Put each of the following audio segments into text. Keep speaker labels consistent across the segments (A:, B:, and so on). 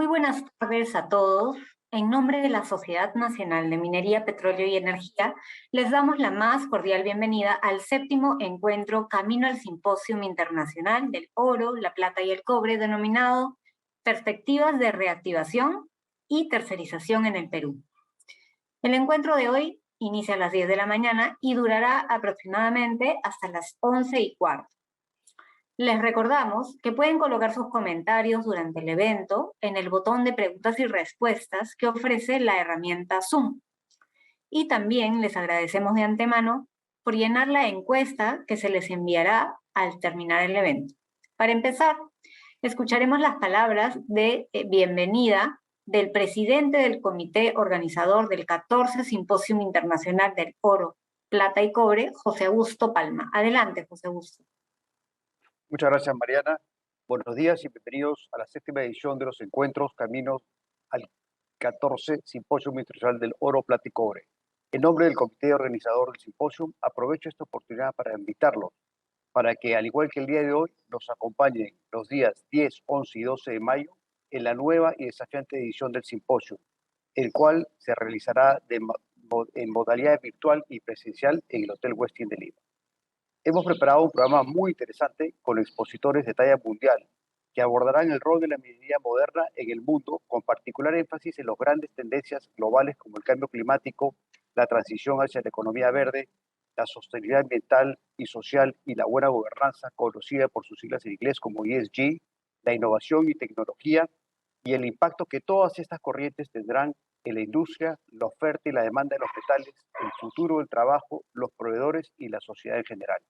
A: Muy buenas tardes a todos. En nombre de la Sociedad Nacional de Minería, Petróleo y Energía, les damos la más cordial bienvenida al séptimo encuentro Camino al Simposium Internacional del Oro, la Plata y el Cobre, denominado Perspectivas de Reactivación y Tercerización en el Perú. El encuentro de hoy inicia a las 10 de la mañana y durará aproximadamente hasta las 11:15. Les recordamos que pueden colocar sus comentarios durante el evento en el botón de preguntas y respuestas que ofrece la herramienta Zoom. Y también les agradecemos de antemano por llenar la encuesta que se les enviará al terminar el evento. Para empezar, escucharemos las palabras de bienvenida del presidente del comité organizador del 14 Simposium Internacional del Oro, Plata y Cobre, José Augusto Palma. Adelante, José Augusto.
B: Muchas gracias, Mariana. Buenos días y bienvenidos a la séptima edición de los encuentros Caminos al 14 Simposium Internacional del Oro, Plata y Cobre. En nombre del comité organizador del simposium, aprovecho esta oportunidad para invitarlos para que, al igual que el día de hoy, nos acompañen los días 10, 11 y 12 de mayo en la nueva y desafiante edición del simposium, el cual se realizará en modalidad virtual y presencial en el Hotel Westin de Lima. Hemos preparado un programa muy interesante con expositores de talla mundial que abordarán el rol de la minería moderna en el mundo, con particular énfasis en las grandes tendencias globales como el cambio climático, la transición hacia la economía verde, la sostenibilidad ambiental y social y la buena gobernanza, conocida por sus siglas en inglés como ESG, la innovación y tecnología, y el impacto que todas estas corrientes tendrán en la industria, la oferta y la demanda de los metales, el futuro del trabajo, los proveedores y la sociedad en general.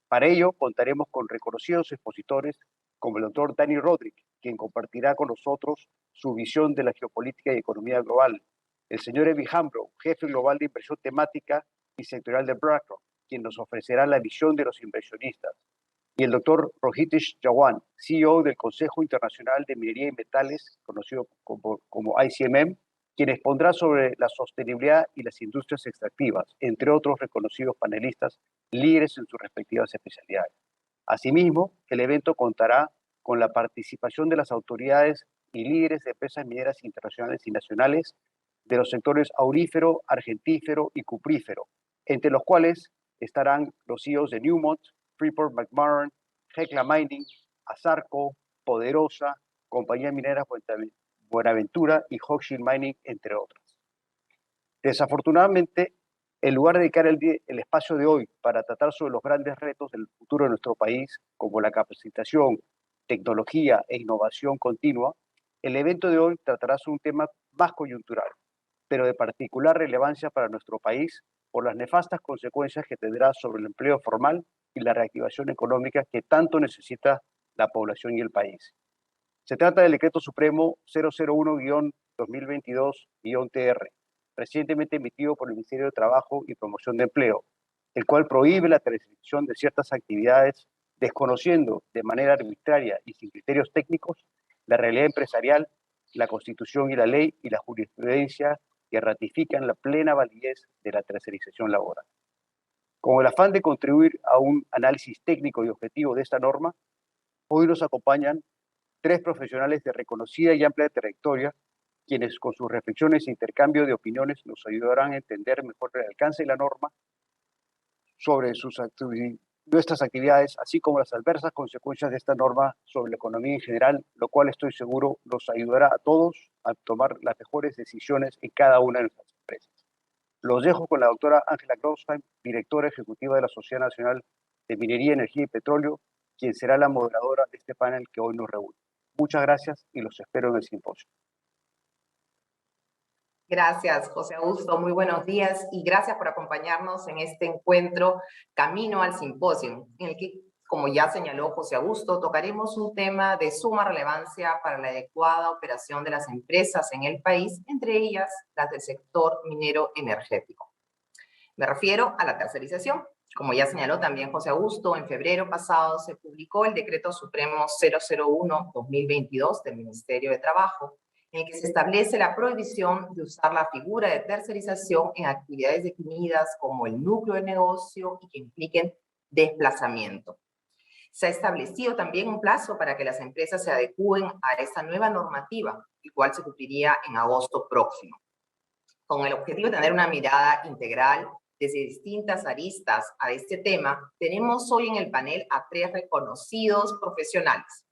B: Para ello, contaremos con reconocidos expositores como el doctor Danny Rodrik, quien compartirá con nosotros su visión de la geopolítica y economía global, el señor Evi Hambro, jefe global de inversión temática y sectorial de BlackRock, quien nos ofrecerá la visión de los inversionistas, y el doctor Rohitesh Jawan, CEO del Consejo Internacional de Minería y Metales, conocido como ICMM, quien expondrá sobre la sostenibilidad y las industrias extractivas, entre otros reconocidos panelistas líderes en sus respectivas especialidades. Asimismo, el evento contará con la participación de las autoridades y líderes de empresas mineras internacionales y nacionales de los sectores aurífero, argentífero y cuprífero, entre los cuales estarán los CEOs de Newmont, Freeport-McMoRan, Hecla Mining, Asarco, Poderosa, Compañía Minera Buenaventura y Hochschild Mining, entre otras. Desafortunadamente, en lugar de dedicar el espacio de hoy para tratar sobre los grandes retos del futuro de nuestro país, como la capacitación, tecnología e innovación continua, el evento de hoy tratará sobre un tema más coyuntural, pero de particular relevancia para nuestro país por las nefastas consecuencias que tendrá sobre el empleo formal y la reactivación económica que tanto necesita la población y el país. Se trata del Decreto Supremo 001-2022-TR, recientemente emitido por el Ministerio de Trabajo y Promoción de Empleo, el cual prohíbe la restricción de ciertas actividades, desconociendo de manera arbitraria y sin criterios técnicos la realidad empresarial, la Constitución y la ley y la jurisprudencia que ratifican la plena validez de la tercerización laboral. Con el afán de contribuir a un análisis técnico y objetivo de esta norma, hoy nos acompañan tres profesionales de reconocida y amplia trayectoria, quienes con sus reflexiones e intercambio de opiniones nos ayudarán a entender mejor el alcance de la norma sobre nuestras actividades, así como las adversas consecuencias de esta norma sobre la economía en general, lo cual estoy seguro nos ayudará a todos a tomar las mejores decisiones en cada una de nuestras empresas. Los dejo con la doctora Ángela Grosheim, directora ejecutiva de la Sociedad Nacional de Minería, Energía y Petróleo, quien será la moderadora de este panel que hoy nos reúne. Muchas gracias y los espero en el simposio.
C: Gracias, José Augusto. Muy buenos días y gracias por acompañarnos en este encuentro Camino al Simposio, en el que, como ya señaló José Augusto, tocaremos un tema de suma relevancia para la adecuada operación de las empresas en el país, entre ellas las del sector minero energético. Me refiero a la tercerización. Como ya señaló también José Augusto, en febrero pasado se publicó el Decreto Supremo 001-2022 del Ministerio de Trabajo, en el que se establece la prohibición de usar la figura de tercerización en actividades definidas como el núcleo de negocio y que impliquen desplazamiento. Se ha establecido también un plazo para que las empresas se adecúen a esta nueva normativa, el cual se cumpliría en agosto próximo, con el objetivo de tener una mirada integral desde distintas aristas a este tema. Tenemos hoy en el panel a 3 reconocidos profesionales.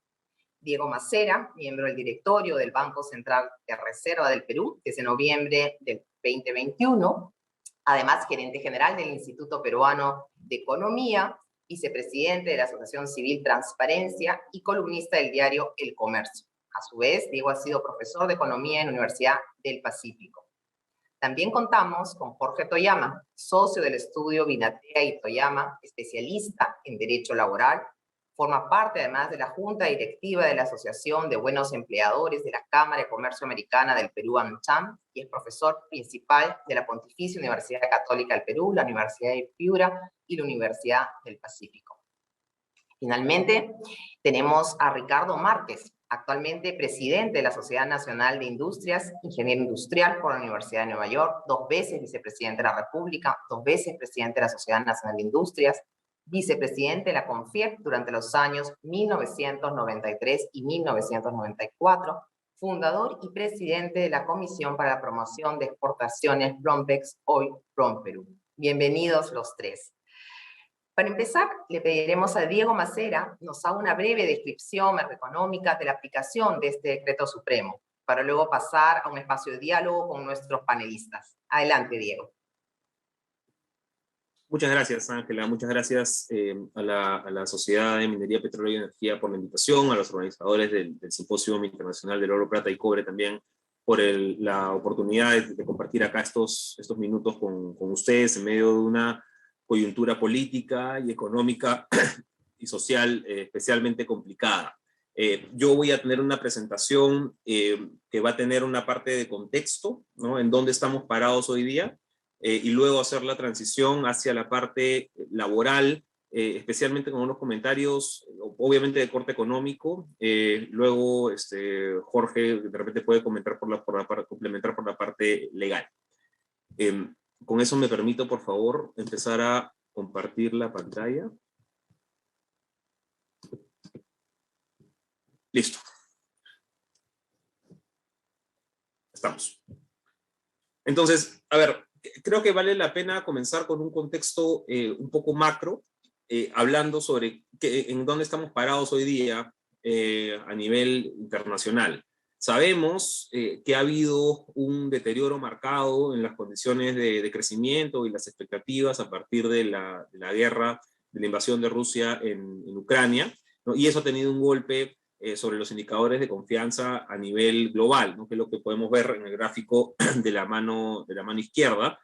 C: Diego Macera, miembro del directorio del Banco Central de Reserva del Perú desde noviembre del 2021, además gerente general del Instituto Peruano de Economía, vicepresidente de la Asociación Civil Transparencia y columnista del diario El Comercio. A su vez, Diego ha sido profesor de Economía en la Universidad del Pacífico. También contamos con Jorge Toyama, socio del estudio Binatea y Toyama, especialista en Derecho Laboral. Forma parte además de la Junta Directiva de la Asociación de Buenos Empleadores de la Cámara de Comercio Americana del Perú, AmCham, y es profesor principal de la Pontificia Universidad Católica del Perú, la Universidad de Piura y la Universidad del Pacífico. Finalmente, tenemos a Ricardo Márquez, actualmente presidente de la Sociedad Nacional de Industrias, ingeniero industrial por la Universidad de Nueva York, 2 veces vicepresidente de la República, 2 veces presidente de la Sociedad Nacional de Industrias, vicepresidente de la CONFIEP durante los años 1993 y 1994, fundador y presidente de la Comisión para la Promoción de Exportaciones Brompex, hoy Bromperú. Bienvenidos los 3. Para empezar, le pediremos a Diego Macera nos haga una breve descripción macroeconómica de la aplicación de este decreto supremo, para luego pasar a un espacio de diálogo con nuestros panelistas. Adelante, Diego.
D: Muchas gracias, Ángela. Muchas gracias a la Sociedad de Minería, Petróleo y Energía por la invitación, a los organizadores del Simposio Internacional del Oro, Plata y Cobre también por la oportunidad de compartir acá estos minutos con ustedes en medio de una coyuntura política y económica y social especialmente complicada. Yo voy a tener una presentación que va a tener una parte de contexto, ¿no? En dónde estamos parados hoy día, y luego hacer la transición hacia la parte laboral, especialmente con unos comentarios, obviamente de corte económico. Luego Jorge de repente puede comentar complementar por la parte legal. Con eso me permito, por favor, empezar a compartir la pantalla. Listo. Estamos. Entonces, a ver, creo que vale la pena comenzar con un contexto un poco macro, hablando sobre en dónde estamos parados hoy día a nivel internacional. Sabemos que ha habido un deterioro marcado en las condiciones de crecimiento y las expectativas a partir de la guerra, de la invasión de Rusia en Ucrania, ¿no? Y eso ha tenido un golpe sobre los indicadores de confianza a nivel global, ¿no? Que es lo que podemos ver en el gráfico de la mano izquierda.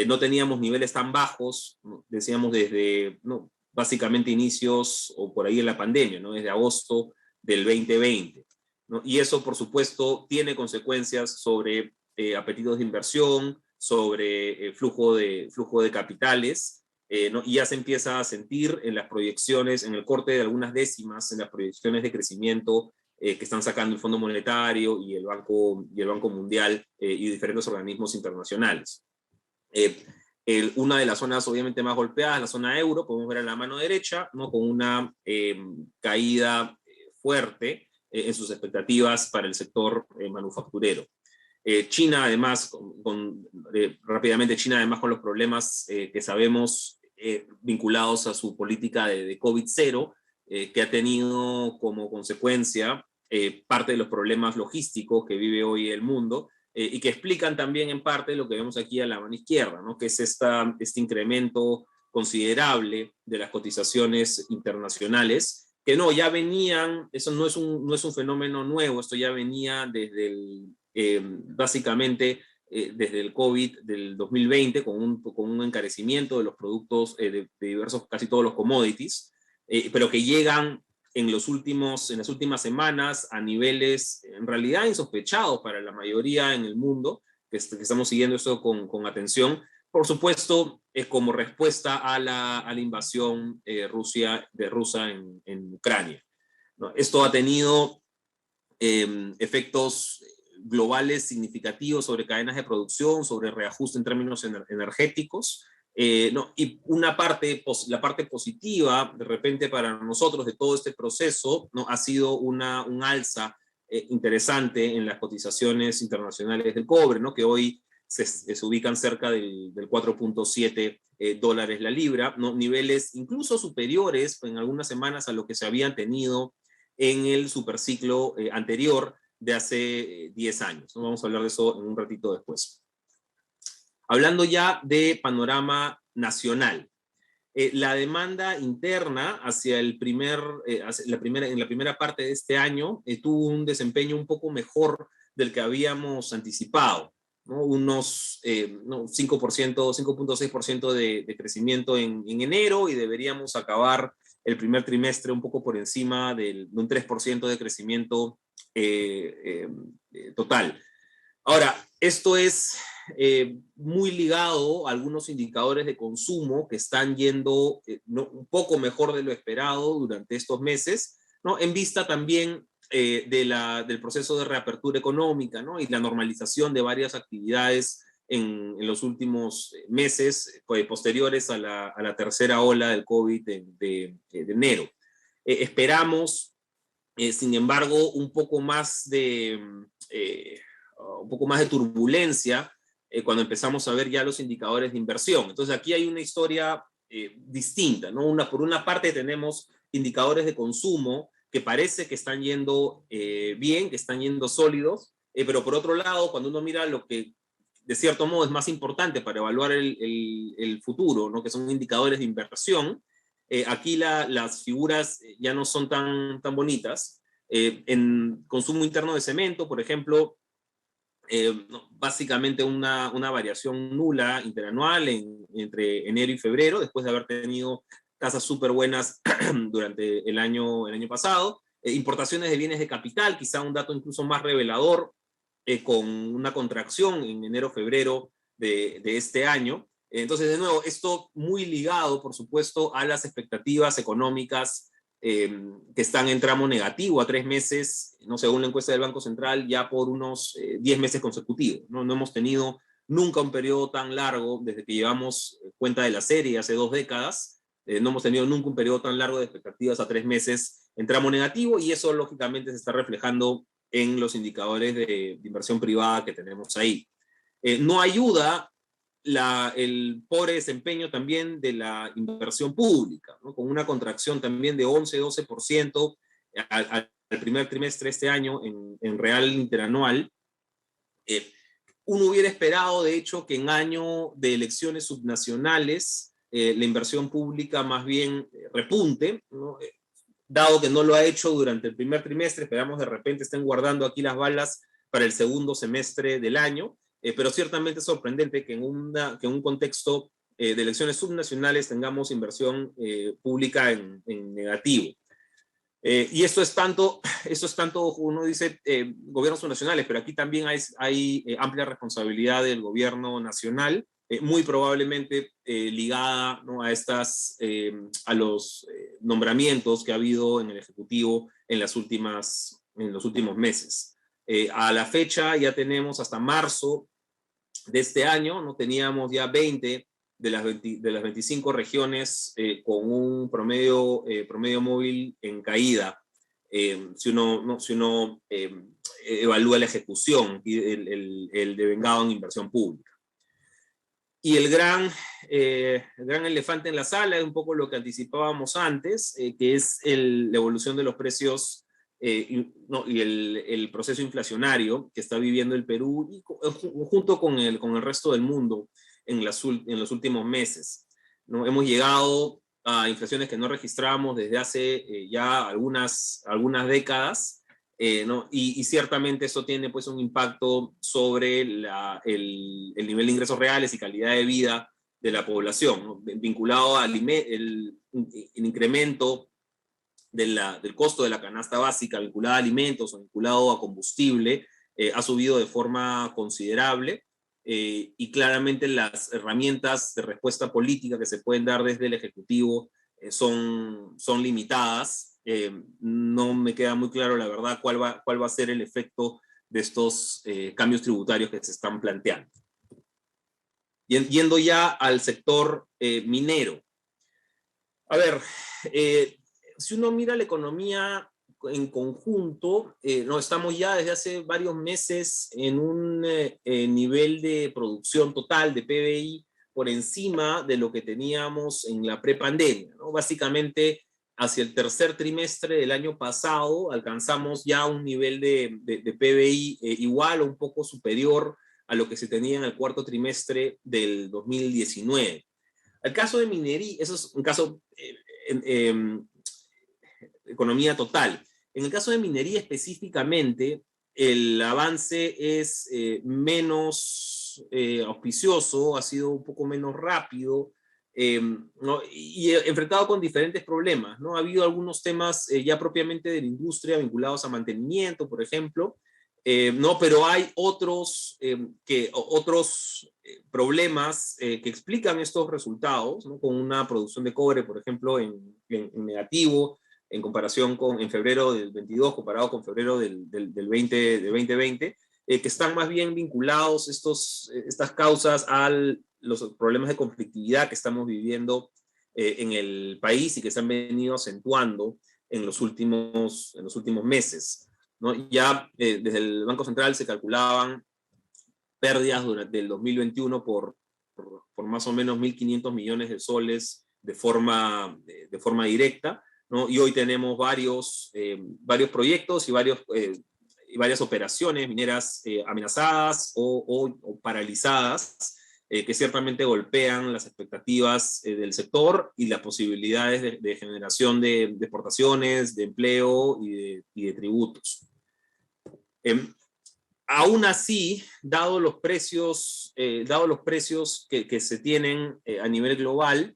D: No teníamos niveles tan bajos, ¿no? Decíamos desde básicamente inicios o por ahí en la pandemia, ¿no? Desde agosto del 2020. ¿No? Y eso, por supuesto, tiene consecuencias sobre apetitos de inversión, sobre flujo de capitales, ¿no? Y ya se empieza a sentir en las proyecciones, en el corte de algunas décimas, en las proyecciones de crecimiento que están sacando el Fondo Monetario y el Banco Mundial y diferentes organismos internacionales. Una de las zonas obviamente más golpeadas, la zona euro, podemos ver a la mano derecha, ¿no? Con una caída fuerte en sus expectativas para el sector manufacturero. China, además, rápidamente, China, además, con los problemas que sabemos vinculados a su política de COVID-0, que ha tenido como consecuencia parte de los problemas logísticos que vive hoy el mundo, y que explican también en parte lo que vemos aquí a la mano izquierda, ¿no? Que es este incremento considerable de las cotizaciones internacionales, que ya venían, eso no es un fenómeno nuevo, esto ya venía desde básicamente desde el COVID del 2020, con un encarecimiento de los productos de diversos, casi todos los commodities, pero que llegan en las últimas semanas a niveles en realidad insospechados para la mayoría en el mundo, que estamos siguiendo esto con atención. Por supuesto, como respuesta a la invasión rusa en Ucrania, ¿no? Esto ha tenido efectos globales significativos sobre cadenas de producción, sobre reajuste en términos energéticos, No, y la parte positiva, de repente, para nosotros de todo este proceso, ¿no? Ha sido un alza interesante en las cotizaciones internacionales del cobre, ¿no? Que hoy se ubican cerca del 4.7 dólares la libra, ¿no? Niveles incluso superiores en algunas semanas a lo que se habían tenido en el superciclo anterior de hace 10 años. ¿No? Vamos a hablar de eso en un ratito después. Hablando ya de panorama nacional. La demanda interna hacia en la primera parte de este año tuvo un desempeño un poco mejor del que habíamos anticipado, ¿no? Unos 5%, 5.6% de crecimiento en enero, y deberíamos acabar el primer trimestre un poco por encima de un 3% de crecimiento total. Ahora, esto es muy ligado a algunos indicadores de consumo que están yendo un poco mejor de lo esperado durante estos meses, ¿no? En vista también del proceso de reapertura económica, ¿no? Y la normalización de varias actividades en los últimos meses posteriores a la tercera ola del COVID de enero. Esperamos, sin embargo, un poco más de turbulencia cuando empezamos a ver ya los indicadores de inversión. Entonces aquí hay una historia distinta, ¿no? Por una parte tenemos indicadores de consumo que parece que están yendo bien, que están yendo sólidos, pero por otro lado, cuando uno mira lo que de cierto modo es más importante para evaluar el futuro, ¿no? Que son indicadores de inversión, aquí las figuras ya no son tan bonitas. En consumo interno de cemento, por ejemplo, básicamente una variación nula interanual entre enero y febrero, después de haber tenido tasas súper buenas durante el año pasado. Importaciones de bienes de capital, quizá un dato incluso más revelador, con una contracción en enero-febrero de este año. Entonces, de nuevo, esto muy ligado, por supuesto, a las expectativas económicas que están en tramo negativo a 3 meses, no según la encuesta del Banco Central, ya por unos 10 meses consecutivos. No hemos tenido nunca un periodo tan largo desde que llevamos cuenta de la serie hace 2 décadas. No hemos tenido nunca un periodo tan largo de expectativas a 3 meses en tramo negativo, y eso lógicamente se está reflejando en los indicadores de inversión privada que tenemos ahí. No ayuda el pobre desempeño también de la inversión pública, ¿no? Con una contracción también de 11-12% al primer trimestre de este año en real interanual. Uno hubiera esperado, de hecho, que en año de elecciones subnacionales la inversión pública más bien repunte, ¿no? Dado que no lo ha hecho durante el primer trimestre, esperamos de repente estén guardando aquí las balas para el segundo semestre del año. Pero ciertamente es sorprendente que en un contexto de elecciones subnacionales tengamos inversión pública en negativo. Y esto es tanto, uno dice, gobiernos subnacionales, pero aquí también hay amplia responsabilidad del gobierno nacional, muy probablemente ligada, ¿no? a los nombramientos que ha habido en el Ejecutivo en los últimos meses. A la fecha ya tenemos hasta marzo de este año, no teníamos ya 20 de las 25 regiones con un promedio móvil en caída, si uno evalúa la ejecución y el devengado en inversión pública. Y el gran elefante en la sala es un poco lo que anticipábamos antes, que es la evolución de los precios y el proceso inflacionario que está viviendo el Perú junto con el resto del mundo en los últimos meses, ¿no? Hemos llegado a inflaciones que no registrábamos desde hace ya algunas décadas, ¿no? Y ciertamente eso tiene pues un impacto sobre el nivel de ingresos reales y calidad de vida de la población, ¿no? Vinculado al el incremento del costo de la canasta básica vinculada a alimentos o vinculado a combustible, ha subido de forma considerable, y claramente las herramientas de respuesta política que se pueden dar desde el Ejecutivo son limitadas. No me queda muy claro, la verdad, cuál va a ser el efecto de estos cambios tributarios que se están planteando. Yendo ya al sector minero. A ver, si uno mira la economía en conjunto, no, estamos ya desde hace varios meses en un nivel de producción total de PBI por encima de lo que teníamos en la prepandemia, ¿no? Básicamente, hacia el tercer trimestre del año pasado, alcanzamos ya un nivel de PBI igual o un poco superior a lo que se tenía en el cuarto trimestre del 2019. El caso de minería, eso es un caso economía total. En el caso de minería específicamente, el avance es menos auspicioso, ha sido un poco menos rápido, ¿no? Y enfrentado con diferentes problemas, ¿no? Ha habido algunos temas ya propiamente de la industria vinculados a mantenimiento, por ejemplo, no, pero hay otros, problemas que explican estos resultados, ¿no? Con una producción de cobre, por ejemplo, en negativo, en comparación con en febrero del 22, comparado con febrero del 2020, que están más bien vinculados estas causas a los problemas de conflictividad que estamos viviendo en el país y que se han venido acentuando en los últimos meses, ¿no? Ya desde el Banco Central se calculaban pérdidas durante el 2021 por más o menos 1.500 millones de soles de forma directa, ¿no? Y hoy tenemos varios proyectos y varias operaciones mineras amenazadas o paralizadas, que ciertamente golpean las expectativas del sector y las posibilidades de generación de exportaciones, de empleo y de tributos. Aún así, dado los precios que se tienen a nivel global,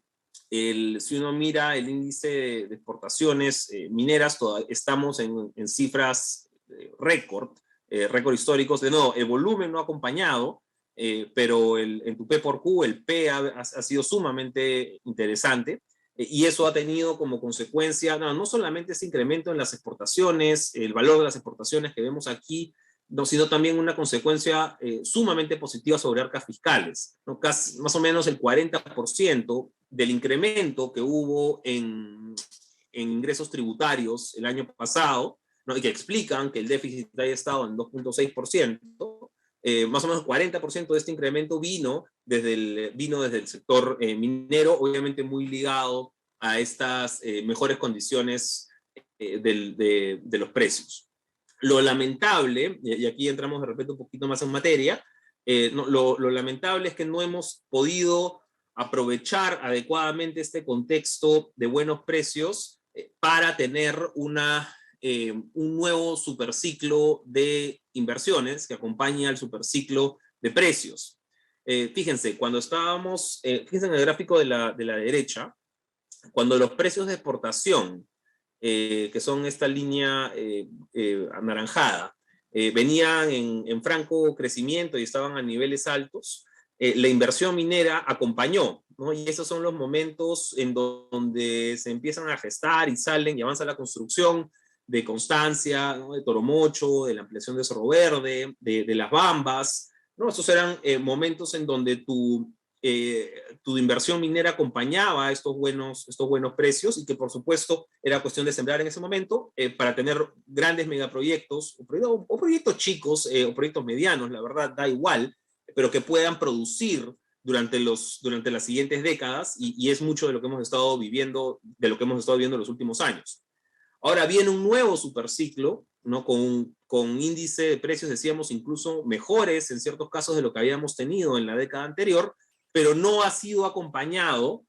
D: si uno mira el índice de exportaciones mineras, estamos en cifras récord históricos. De nuevo, el volumen no ha acompañado, pero en tu P por Q, el P ha sido sumamente interesante, y eso ha tenido como consecuencia, no solamente ese incremento en las exportaciones, el valor de las exportaciones que vemos aquí, no, sino también una consecuencia sumamente positiva sobre arcas fiscales, ¿no? Casi, más o menos el 40% del incremento que hubo en ingresos tributarios el año pasado, ¿no? Y que explican que el déficit haya estado en 2.6%, más o menos 40% de este incremento vino desde el sector minero, obviamente muy ligado a estas mejores condiciones de los precios. Lo lamentable, y aquí entramos de repente un poquito más en materia, lo lamentable es que no hemos podido aprovechar adecuadamente este contexto de buenos precios para tener un nuevo superciclo de inversiones que acompañe al superciclo de precios. Fíjense, fíjense en el gráfico de la derecha, cuando los precios de exportación, que son esta línea anaranjada, venían en franco crecimiento y estaban a niveles altos, la inversión minera acompañó, ¿no? Y esos son los momentos en donde se empiezan a gestar y salen y avanza la construcción de Constancia, ¿no? De Toromocho, de la ampliación de Cerro Verde, de Las Bambas, ¿no? Estos eran momentos en donde tu inversión minera acompañaba estos buenos precios, y que por supuesto era cuestión de sembrar en ese momento para tener grandes megaproyectos o proyectos chicos o proyectos medianos, la verdad da igual, pero que puedan producir durante las siguientes décadas, y es mucho de lo que hemos estado viviendo en los últimos años. Ahora viene un nuevo superciclo, ¿no? Con índice de precios, decíamos, incluso mejores en ciertos casos de lo que habíamos tenido en la década anterior, pero no ha sido acompañado,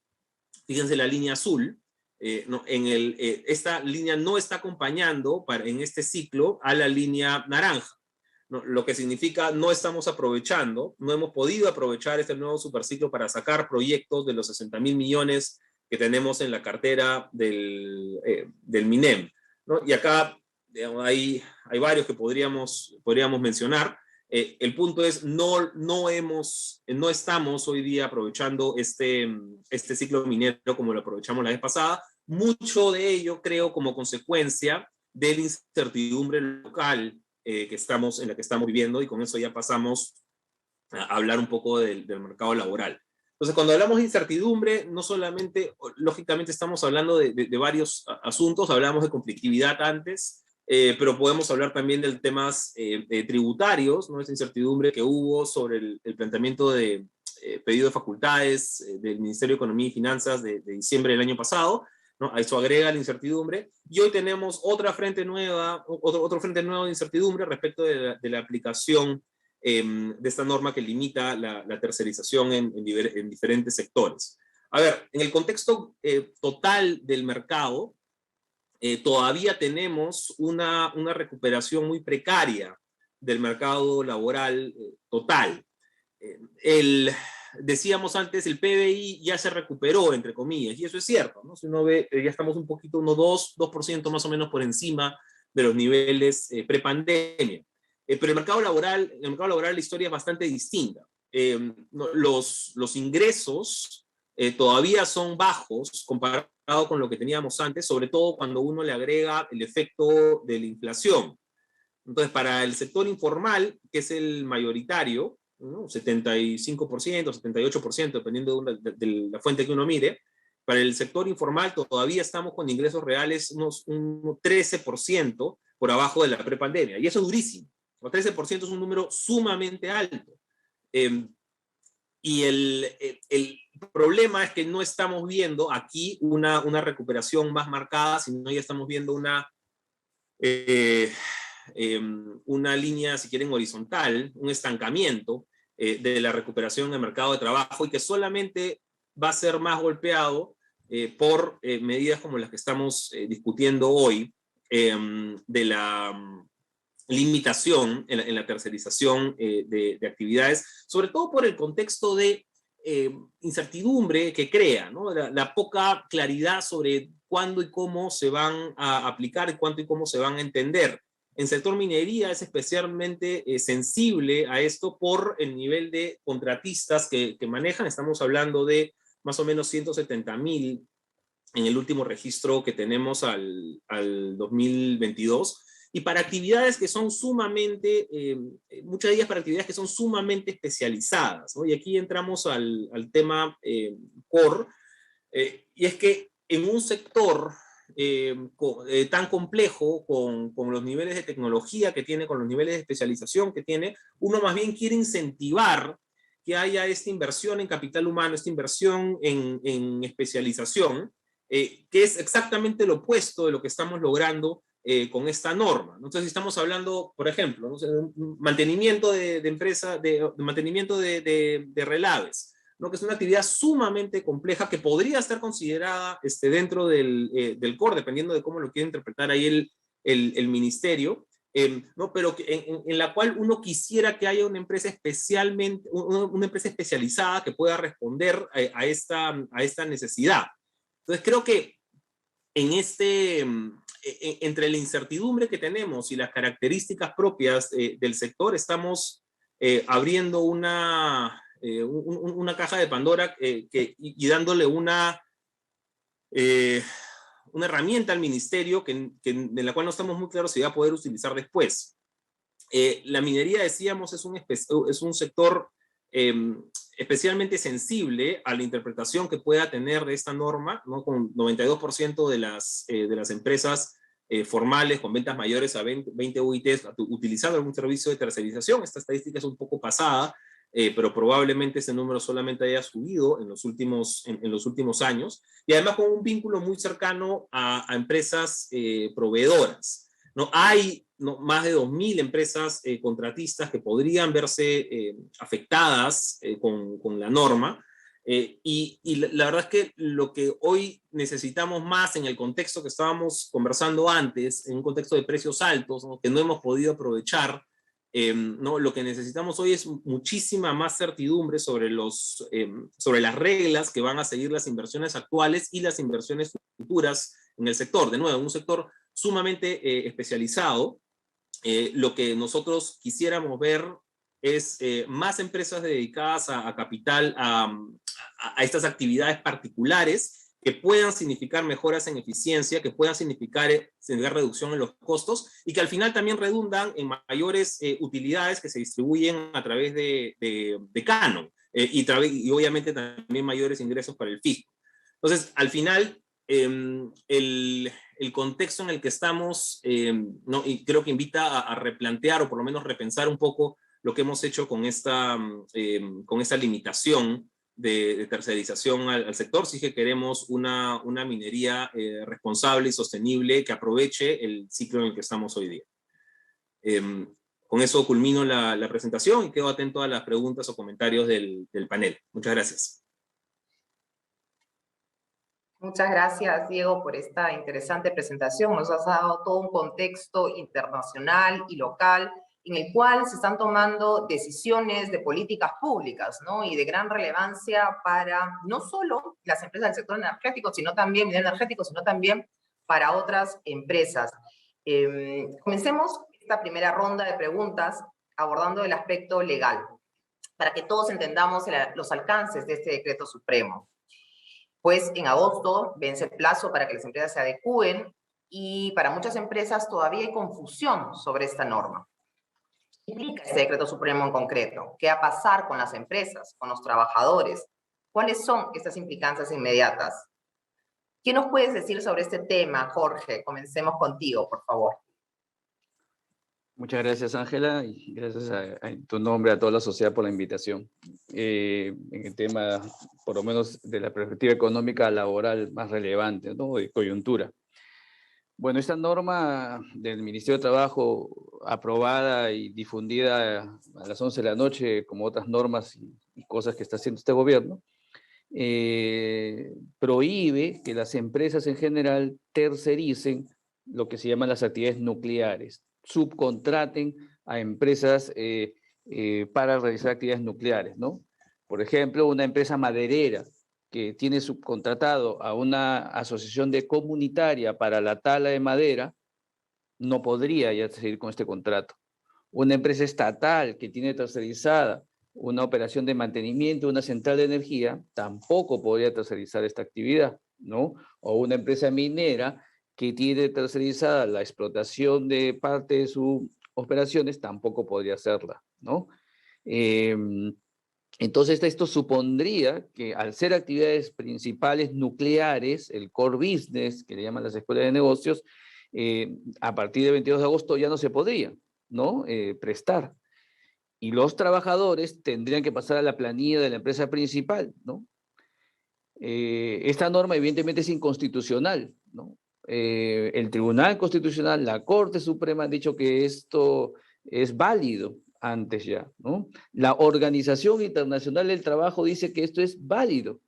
D: fíjense la línea azul, esta línea no está acompañando en este ciclo a la línea naranja, ¿no? Lo que significa no estamos aprovechando, no hemos podido aprovechar este nuevo superciclo para sacar proyectos de los 60.000 millones que tenemos en la cartera del MINEM, ¿no? Y acá digamos, hay varios que podríamos mencionar. El punto es, no estamos hoy día aprovechando este ciclo minero como lo aprovechamos la vez pasada. Mucho de ello, creo, como consecuencia de la incertidumbre local en la que estamos viviendo, y con eso ya pasamos hablar un poco del mercado laboral. Entonces, cuando hablamos de incertidumbre, no solamente, lógicamente estamos hablando de varios asuntos, hablamos de conflictividad antes, pero podemos hablar también de temas tributarios, ¿no? Esa incertidumbre que hubo sobre el planteamiento de pedido de facultades del Ministerio de Economía y Finanzas de diciembre del año pasado, ¿no? A eso agrega la incertidumbre, y hoy tenemos otro frente nuevo de incertidumbre respecto de la aplicación de esta norma que limita la tercerización en diferentes sectores. A ver, en el contexto total del mercado, todavía tenemos una recuperación muy precaria del mercado laboral total. Decíamos antes, el PBI ya se recuperó, entre comillas, y eso es cierto, ¿no? Si uno ve, ya estamos un poquito, 2% más o menos por encima de los niveles prepandemia. Pero el mercado laboral la historia es bastante distinta. Los ingresos todavía son bajos comparado con lo que teníamos antes, sobre todo cuando uno le agrega el efecto de la inflación. Entonces, para el sector informal, que es el mayoritario, ¿no? 75%, 78%, dependiendo de la fuente que uno mire, para el sector informal todavía estamos con ingresos reales un 13% por abajo de la prepandemia, y eso es durísimo. El 13% es un número sumamente alto. Y el problema es que no estamos viendo aquí una recuperación más marcada, sino ya estamos viendo una línea, si quieren, horizontal, un estancamiento de la recuperación en el mercado de trabajo, y que solamente va a ser más golpeado por medidas como las que estamos discutiendo hoy, de la limitación en la tercerización de actividades, sobre todo por el contexto de incertidumbre que crea, ¿no? La poca claridad sobre cuándo y cómo se van a aplicar, y cuánto y cómo se van a entender. En sector minería es especialmente sensible a esto por el nivel de contratistas que manejan. Estamos hablando de más o menos 170,000 en el último registro que tenemos al 2022, y para actividades que son sumamente, muchas de ellas para actividades que son sumamente especializadas, ¿no? Y aquí entramos al tema core, y es que en un sector tan complejo, con los niveles de tecnología que tiene, con los niveles de especialización que tiene, uno más bien quiere incentivar que haya esta inversión en capital humano, esta inversión en especialización, que es exactamente lo opuesto de lo que estamos logrando con esta norma. Entonces, estamos hablando, por ejemplo, ¿no? Mantenimiento de empresa, mantenimiento de relaves, ¿no? Que es una actividad sumamente compleja que podría estar considerada dentro del core, dependiendo de cómo lo quiere interpretar ahí el ministerio, ¿no? Pero en la cual uno quisiera que haya una empresa especializada que pueda responder a esta necesidad. Entonces, creo que entre la incertidumbre que tenemos y las características propias del sector, estamos abriendo una caja de Pandora y dándole una herramienta al ministerio de la cual no estamos muy claros si va a poder utilizar después. La minería, decíamos, es un sector especialmente sensible a la interpretación que pueda tener de esta norma, ¿no? Con 92% de las empresas formales con ventas mayores a 20 UITs utilizando algún servicio de tercerización. Esta estadística es un poco pasada, pero probablemente ese número solamente haya subido en los últimos años, y además con un vínculo muy cercano a empresas proveedoras, ¿no? Hay más de 2.000 empresas contratistas que podrían verse afectadas con la norma, y la verdad es que lo que hoy necesitamos más en el contexto que estábamos conversando antes, en un contexto de precios altos, ¿no? Que no hemos podido aprovechar, ¿no? Lo que necesitamos hoy es muchísima más certidumbre sobre las reglas que van a seguir las inversiones actuales y las inversiones futuras en el sector. De nuevo, un sector sumamente especializado. Lo que nosotros quisiéramos ver es más empresas dedicadas a capital, a estas actividades particulares, que puedan significar mejoras en eficiencia, que puedan significar reducción en los costos y que al final también redundan en mayores utilidades que se distribuyen a través de Canon y obviamente también mayores ingresos para el fisco. Entonces, al final, el contexto en el que estamos, ¿no? Y creo que invita a replantear o por lo menos repensar un poco lo que hemos hecho con esta limitación de tercerización al sector, si es que queremos una minería responsable y sostenible que aproveche el ciclo en el que estamos hoy día. Con eso culmino la presentación y quedo atento a las preguntas o comentarios del panel. Muchas gracias.
C: Muchas gracias, Diego, por esta interesante presentación. Nos has dado todo un contexto internacional y local en el cual se están tomando decisiones de políticas públicas, ¿no? Y de gran relevancia para no solo las empresas del sector energético, sino también para otras empresas. Comencemos esta primera ronda de preguntas abordando el aspecto legal, para que todos entendamos los alcances de este decreto supremo. Pues en agosto vence el plazo para que las empresas se adecúen y para muchas empresas todavía hay confusión sobre esta norma. ¿Qué implica este decreto supremo en concreto? ¿Qué va a pasar con las empresas, con los trabajadores? ¿Cuáles son estas implicancias inmediatas? ¿Qué nos puedes decir sobre este tema, Jorge? Comencemos contigo, por favor.
E: Muchas gracias, Ángela, y gracias en tu nombre a toda la sociedad por la invitación. En el tema, por lo menos de la perspectiva económica laboral más relevante, ¿no? De coyuntura. Bueno, esta norma del Ministerio de Trabajo, aprobada y difundida a las 11 de la noche, como otras normas y cosas que está haciendo este gobierno, prohíbe que las empresas en general tercericen lo que se llaman las actividades nucleares, subcontraten a empresas para realizar actividades nucleares, ¿no? Por ejemplo, una empresa maderera que tiene subcontratado a una asociación comunitaria para la tala de madera, no podría ya seguir con este contrato. Una empresa estatal que tiene tercerizada una operación de mantenimiento, una central de energía, tampoco podría tercerizar esta actividad, ¿no? O una empresa minera que tiene tercerizada la explotación de parte de sus operaciones, tampoco podría hacerla, ¿no? Entonces, esto supondría que al ser actividades principales nucleares, el core business, que le llaman las escuelas de negocios, a partir del 22 de agosto ya no se podría, ¿no? Prestar. Y los trabajadores tendrían que pasar a la planilla de la empresa principal, ¿no? Esta norma evidentemente es inconstitucional, ¿no? El Tribunal Constitucional, la Corte Suprema han dicho que esto es válido antes ya, ¿no? La Organización Internacional del Trabajo dice que esto es válido.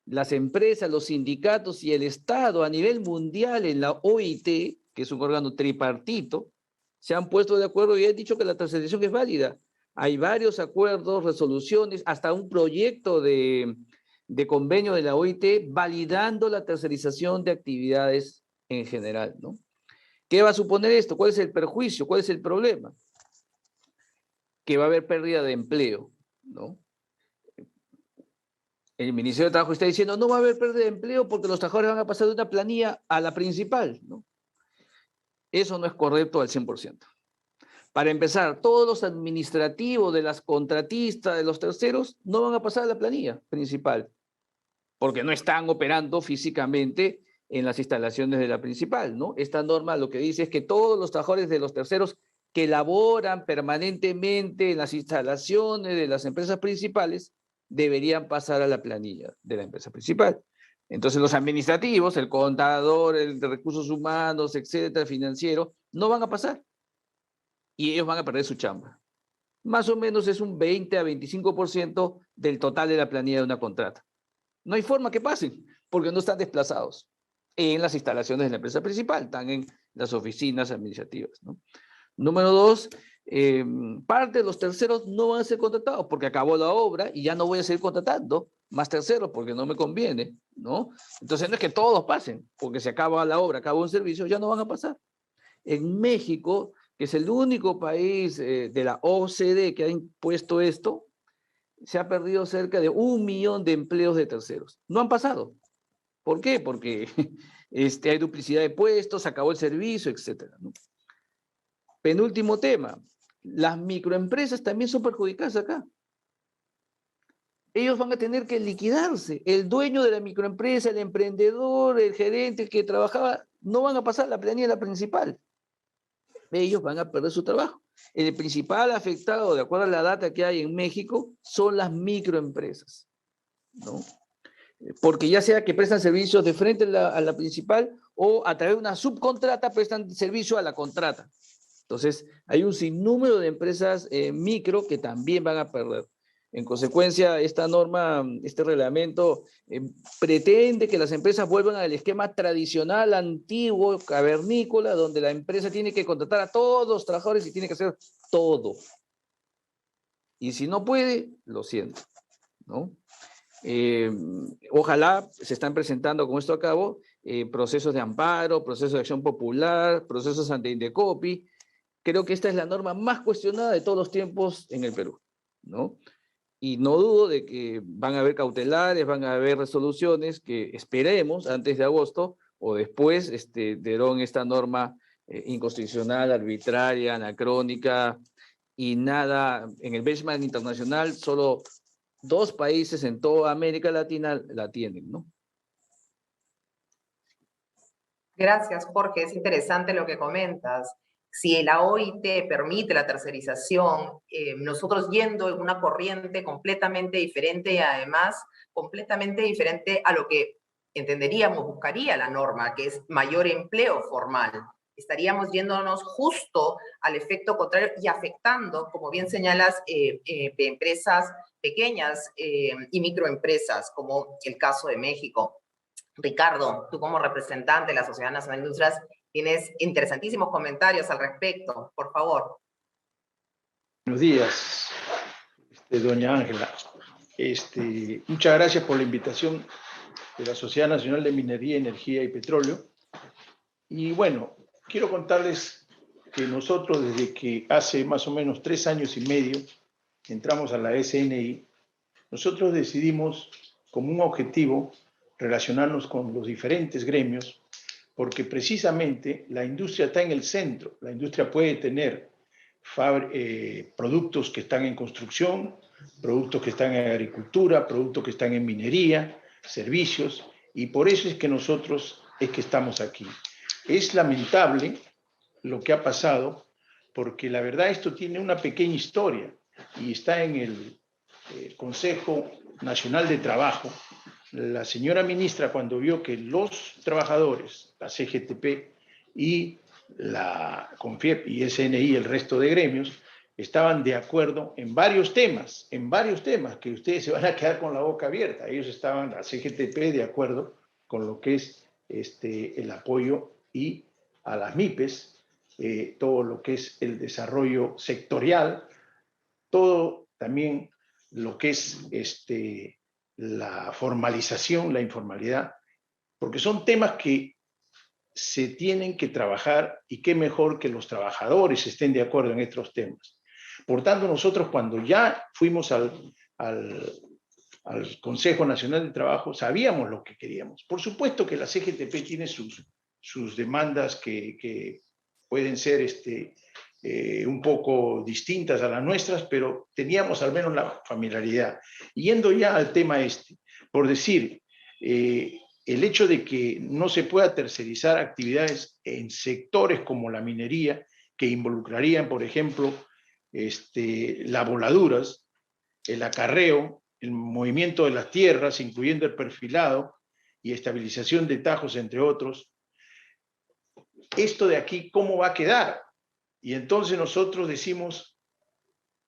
E: Las empresas, los sindicatos y el Estado a nivel mundial en la OIT, que es un órgano tripartito, se han puesto de acuerdo y han dicho que la tercerización es válida. Hay varios acuerdos, resoluciones, hasta un proyecto de convenio de la OIT validando la tercerización de actividades en general, ¿no? ¿Qué va a suponer esto? ¿Cuál es el perjuicio? ¿Cuál es el problema? Que va a haber pérdida de empleo, ¿no? El Ministerio de Trabajo está diciendo no va a haber pérdida de empleo porque los trabajadores van a pasar de una planilla a la principal, ¿no? Eso no es correcto al 100%. Para empezar, todos los administrativos de las contratistas, de los terceros, no van a pasar a la planilla principal, porque no están operando físicamente en las instalaciones de la principal, ¿no? Esta norma lo que dice es que todos los trabajadores de los terceros que laboran permanentemente en las instalaciones de las empresas principales deberían pasar a la planilla de la empresa principal. Entonces los administrativos, el contador, el de recursos humanos, etcétera, el financiero, no van a pasar. Y ellos van a perder su chamba. Más o menos es un 20 a 25% del total de la planilla de una contrata. No hay forma que pasen, porque no están desplazados en las instalaciones de la empresa principal, están en las oficinas administrativas, ¿no? Número dos, parte de los terceros no van a ser contratados porque acabó la obra y ya no voy a seguir contratando más terceros porque no me conviene, ¿no? Entonces no es que todos pasen, porque se acaba la obra, acabó un servicio, ya no van a pasar. En México, que es el único país de la OCDE que ha impuesto esto, se ha perdido cerca de 1 millón de empleos de terceros. No han pasado, ¿Por qué? Porque hay duplicidad de puestos, acabó el servicio, etcétera, ¿no? Penúltimo tema, las microempresas también son perjudicadas acá. Ellos van a tener que liquidarse. El dueño de la microempresa, el emprendedor, el gerente, el que trabajaba, no van a pasar la planilla a la principal. Ellos van a perder su trabajo. El principal afectado, de acuerdo a la data que hay en México, son las microempresas, ¿no? Porque ya sea que prestan servicios de frente a la principal o a través de una subcontrata prestan servicio a la contrata. Entonces, hay un sinnúmero de empresas micro que también van a perder. En consecuencia, esta norma, este reglamento, pretende que las empresas vuelvan al esquema tradicional, antiguo, cavernícola, donde la empresa tiene que contratar a todos los trabajadores y tiene que hacer todo. Y si no puede, lo siento, ¿no? Ojalá se están presentando con esto a cabo procesos de amparo, procesos de acción popular, procesos ante Indecopi. Creo que esta es la norma más cuestionada de todos los tiempos en el Perú, ¿no? Y no dudo de que van a haber cautelares, van a haber resoluciones que esperemos antes de agosto o después deroguen esta norma inconstitucional, arbitraria, anacrónica y nada. En el benchmark internacional solo 2 países en toda América Latina la tienen, ¿no?
C: Gracias, Jorge. Es interesante lo que comentas. Si la OIT permite la tercerización, nosotros yendo en una corriente completamente diferente y además completamente diferente a lo que entenderíamos, buscaría la norma, que es mayor empleo formal. Estaríamos yéndonos justo al efecto contrario y afectando, como bien señalas, empresas pequeñas y microempresas, como el caso de México. Ricardo, tú como representante de la Sociedad Nacional de Industrias tienes interesantísimos comentarios al respecto, por favor.
F: Buenos días, doña Ángela. Muchas gracias por la invitación de la Sociedad Nacional de Minería, Energía y Petróleo. Y bueno, quiero contarles que nosotros desde que hace más o menos 3 años y medio entramos a la SNI, nosotros decidimos como un objetivo relacionarnos con los diferentes gremios, porque precisamente la industria está en el centro. La industria puede tener productos que están en construcción, productos que están en agricultura, productos que están en minería, servicios, y por eso es que nosotros estamos aquí. Es lamentable lo que ha pasado, porque la verdad esto tiene una pequeña historia, y está en el Consejo Nacional de Trabajo. La señora ministra, cuando vio que los trabajadores, la CGTP y la CONFIEP y SNI, el resto de gremios, estaban de acuerdo en varios temas, que ustedes se van a quedar con la boca abierta. Ellos estaban, la CGTP, de acuerdo con lo que es el apoyo y a las MIPES, todo lo que es el desarrollo sectorial, todo también lo que es la formalización, la informalidad, porque son temas que se tienen que trabajar y qué mejor que los trabajadores estén de acuerdo en estos temas. Por tanto, nosotros cuando ya fuimos al Consejo Nacional de Trabajo, sabíamos lo que queríamos. Por supuesto que la CGTP tiene sus demandas que pueden ser un poco distintas a las nuestras, pero teníamos al menos la familiaridad. Yendo ya al tema por decir, el hecho de que no se pueda tercerizar actividades en sectores como la minería, que involucrarían, por ejemplo, las voladuras, el acarreo, el movimiento de las tierras, incluyendo el perfilado y estabilización de tajos, entre otros. Esto de aquí, ¿cómo va a quedar? Y entonces nosotros decimos,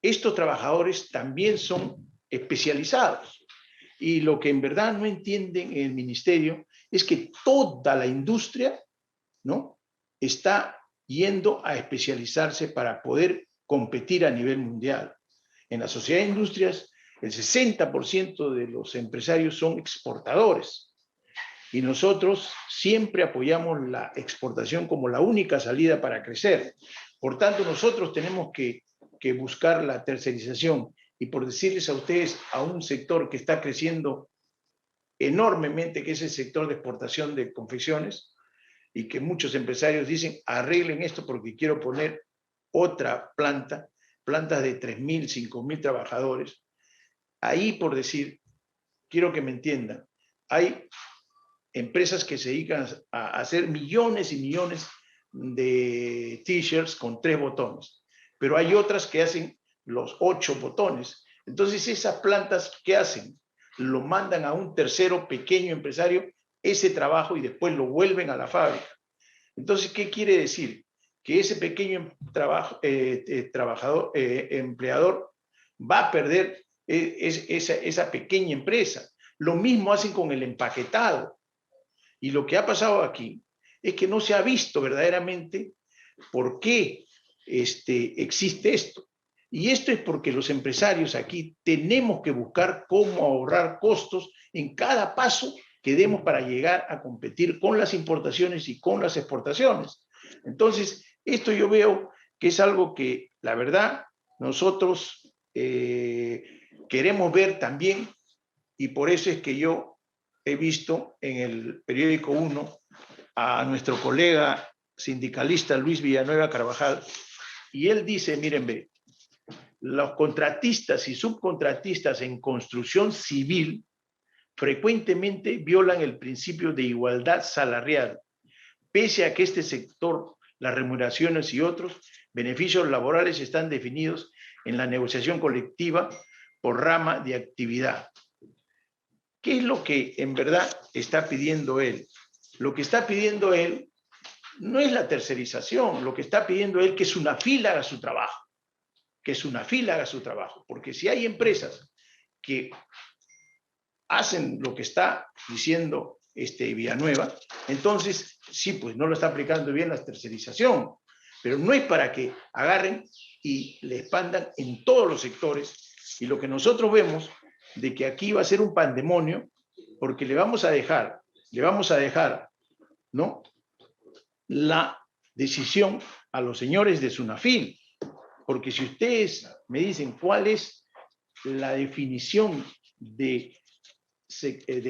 F: estos trabajadores también son especializados. Y lo que en verdad no entienden en el ministerio es que toda la industria, ¿no?, está yendo a especializarse para poder competir a nivel mundial. En la Sociedad de Industrias, el 60% de los empresarios son exportadores. Y nosotros siempre apoyamos la exportación como la única salida para crecer. Por tanto, nosotros tenemos que buscar la tercerización. Y por decirles a ustedes, a un sector que está creciendo enormemente, que es el sector de exportación de confecciones, y que muchos empresarios dicen, arreglen esto porque quiero poner otra planta, plantas de 3.000, 5.000 trabajadores. Ahí, por decir, quiero que me entiendan, hay empresas que se dedican a hacer millones y millones de t-shirts con 3 botones, pero hay otras que hacen los 8 botones. Entonces, esas plantas, ¿qué hacen? Lo mandan a un tercero pequeño empresario ese trabajo y después lo vuelven a la fábrica. Entonces, ¿qué quiere decir? Que ese pequeño empleador va a perder esa pequeña empresa. Lo mismo hacen con el empaquetado. Y lo que ha pasado aquí es que no se ha visto verdaderamente por qué existe esto. Y esto es porque los empresarios aquí tenemos que buscar cómo ahorrar costos en cada paso que demos para llegar a competir con las importaciones y con las exportaciones. Entonces, esto yo veo que es algo que, la verdad, nosotros queremos ver también, y por eso es que yo he visto en el periódico 1 a nuestro colega sindicalista Luis Villanueva Carvajal, y él dice, miren, ve, los contratistas y subcontratistas en construcción civil frecuentemente violan el principio de igualdad salarial, pese a que este sector, las remuneraciones y otros beneficios laborales están definidos en la negociación colectiva por rama de actividad. ¿Qué es lo que en verdad está pidiendo él? Lo que está pidiendo él no es la tercerización, lo que está pidiendo él es que SUNAFIL haga su trabajo, que SUNAFIL haga su trabajo, porque si hay empresas que hacen lo que está diciendo Villanueva, entonces sí, pues no lo está aplicando bien la tercerización, pero no es para que agarren y le expandan en todos los sectores, y lo que nosotros vemos de que aquí va a ser un pandemonio, porque le vamos a dejar, ¿no?, la decisión a los señores de SUNAFIL, porque si ustedes me dicen cuál es la definición de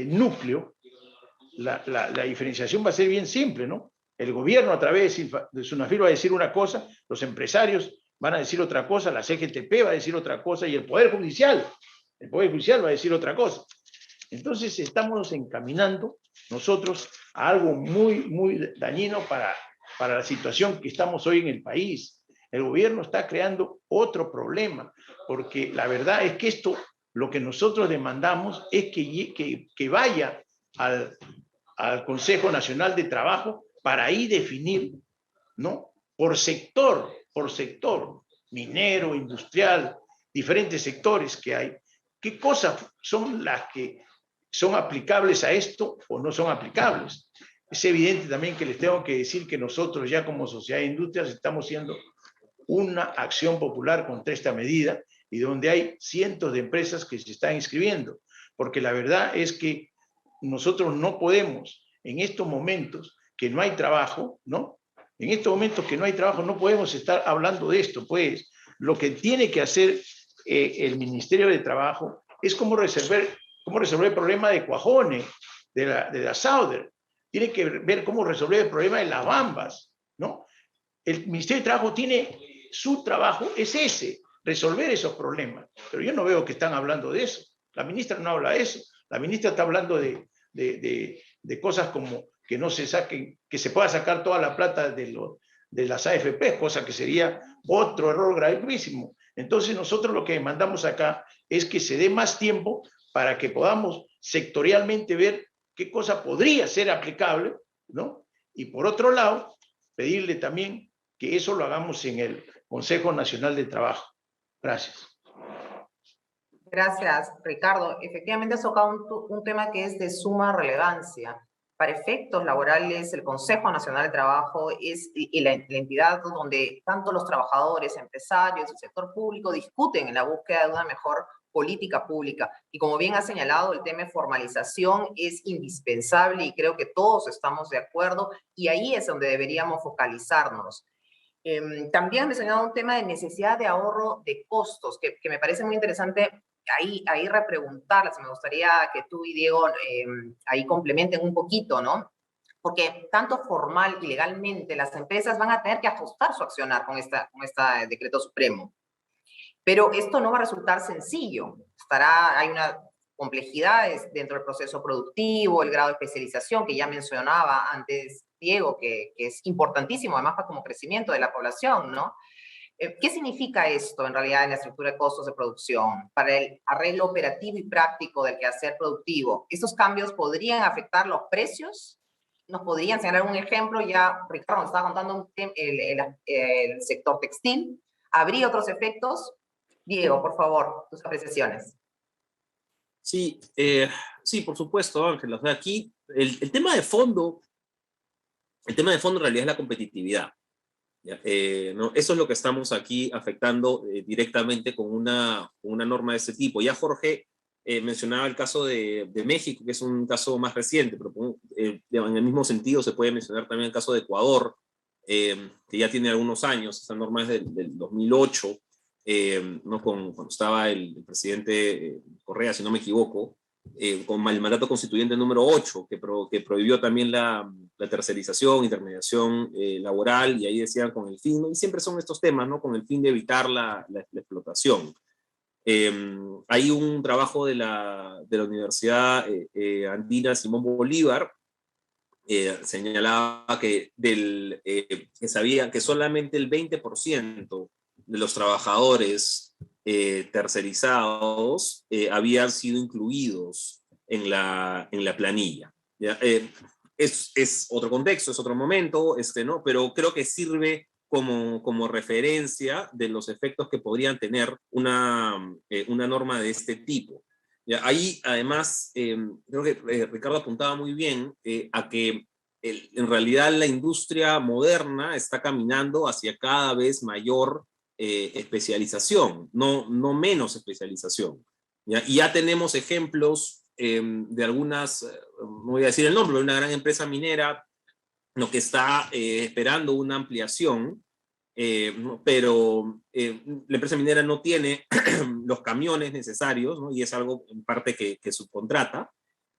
F: núcleo, la diferenciación va a ser bien simple, ¿no? El gobierno a través de SUNAFIL va a decir una cosa, los empresarios van a decir otra cosa, la CGTP va a decir otra cosa y el Poder Judicial va a decir otra cosa. Entonces estamos encaminando nosotros a algo muy, muy dañino para la situación que estamos hoy en el país. El gobierno está creando otro problema, porque la verdad es que esto, lo que nosotros demandamos es que vaya al Consejo Nacional de Trabajo para ahí definir, ¿no?, por sector, minero, industrial, diferentes sectores que hay, qué cosas son las que son aplicables a esto o no son aplicables. Es evidente también que les tengo que decir que nosotros ya como Sociedad de Industrias estamos haciendo una acción popular contra esta medida y donde hay cientos de empresas que se están inscribiendo, porque la verdad es que nosotros no podemos, en estos momentos que no hay trabajo, ¿no? En estos momentos que no hay trabajo no podemos estar hablando de esto, pues lo que tiene que hacer el Ministerio de Trabajo es cómo resolver el problema de Cuajone, de la Sauder, tiene que ver cómo resolver el problema de las Bambas, ¿no? El Ministerio de Trabajo tiene, su trabajo es ese, resolver esos problemas, pero yo no veo que están hablando de eso. La ministra no habla de eso, la ministra está hablando de cosas como que no se saquen, que se pueda sacar toda la plata de las AFP, cosa que sería otro error gravísimo. Entonces nosotros lo que demandamos acá es que se dé más tiempo para que podamos sectorialmente ver qué cosa podría ser aplicable, ¿no? Y por otro lado, pedirle también que eso lo hagamos en el Consejo Nacional de Trabajo. Gracias.
C: Gracias, Ricardo. Efectivamente has tocado un tema que es de suma relevancia. Para efectos laborales, el Consejo Nacional de Trabajo es la entidad donde tanto los trabajadores, empresarios y el sector público discuten en la búsqueda de una mejor política pública. Y como bien ha señalado, el tema de formalización es indispensable y creo que todos estamos de acuerdo y ahí es donde deberíamos focalizarnos. También mencionaba un tema de necesidad de ahorro de costos, que me parece muy interesante ahí repreguntarlas. Me gustaría que tú y Diego ahí complementen un poquito, ¿no? Porque tanto formal y legalmente las empresas van a tener que ajustar su accionar con este decreto supremo. Pero esto no va a resultar sencillo. Hay una complejidades dentro del proceso productivo, el grado de especialización que ya mencionaba antes Diego, que es importantísimo además para como crecimiento de la población, ¿no? ¿Qué significa esto en realidad en la estructura de costos de producción para el arreglo operativo y práctico del quehacer productivo? ¿Estos cambios podrían afectar los precios? ¿Nos podrían señalar un ejemplo? Ya Ricardo nos estaba contando el sector textil. ¿Habría otros efectos? Diego, por favor, tus apreciaciones.
D: Sí, sí, por supuesto, Ángela. O sea, aquí el tema de fondo en realidad es la competitividad. ¿Ya? ¿No? Eso es lo que estamos aquí afectando directamente con una norma de este tipo. Ya Jorge mencionaba el caso de México, que es un caso más reciente, pero en el mismo sentido se puede mencionar también el caso de Ecuador, que ya tiene algunos años. Esta norma es del 2008, ¿no? Cuando estaba el presidente Correa, si no me equivoco, con el mandato constituyente número 8, que prohibió también la tercerización, intermediación laboral, y ahí decían con el fin, ¿no? Y siempre son estos temas, ¿no? Con el fin de evitar la explotación. Hay un trabajo de la Universidad Andina Simón Bolívar, señalaba que sabía que solamente el 20% de los trabajadores tercerizados habían sido incluidos en la planilla. ¿Ya? Es otro contexto, es otro momento, ¿no? Pero creo que sirve como referencia de los efectos que podrían tener una norma de este tipo. ¿Ya? Ahí, además, creo que Ricardo apuntaba muy bien a que en realidad la industria moderna está caminando hacia cada vez mayor especialización, no menos especialización. ¿Ya? Y ya tenemos ejemplos de algunas, no voy a decir el nombre, de una gran empresa minera, ¿no? Que está esperando una ampliación, pero la empresa minera no tiene los camiones necesarios, ¿no? Y es algo en parte que subcontrata,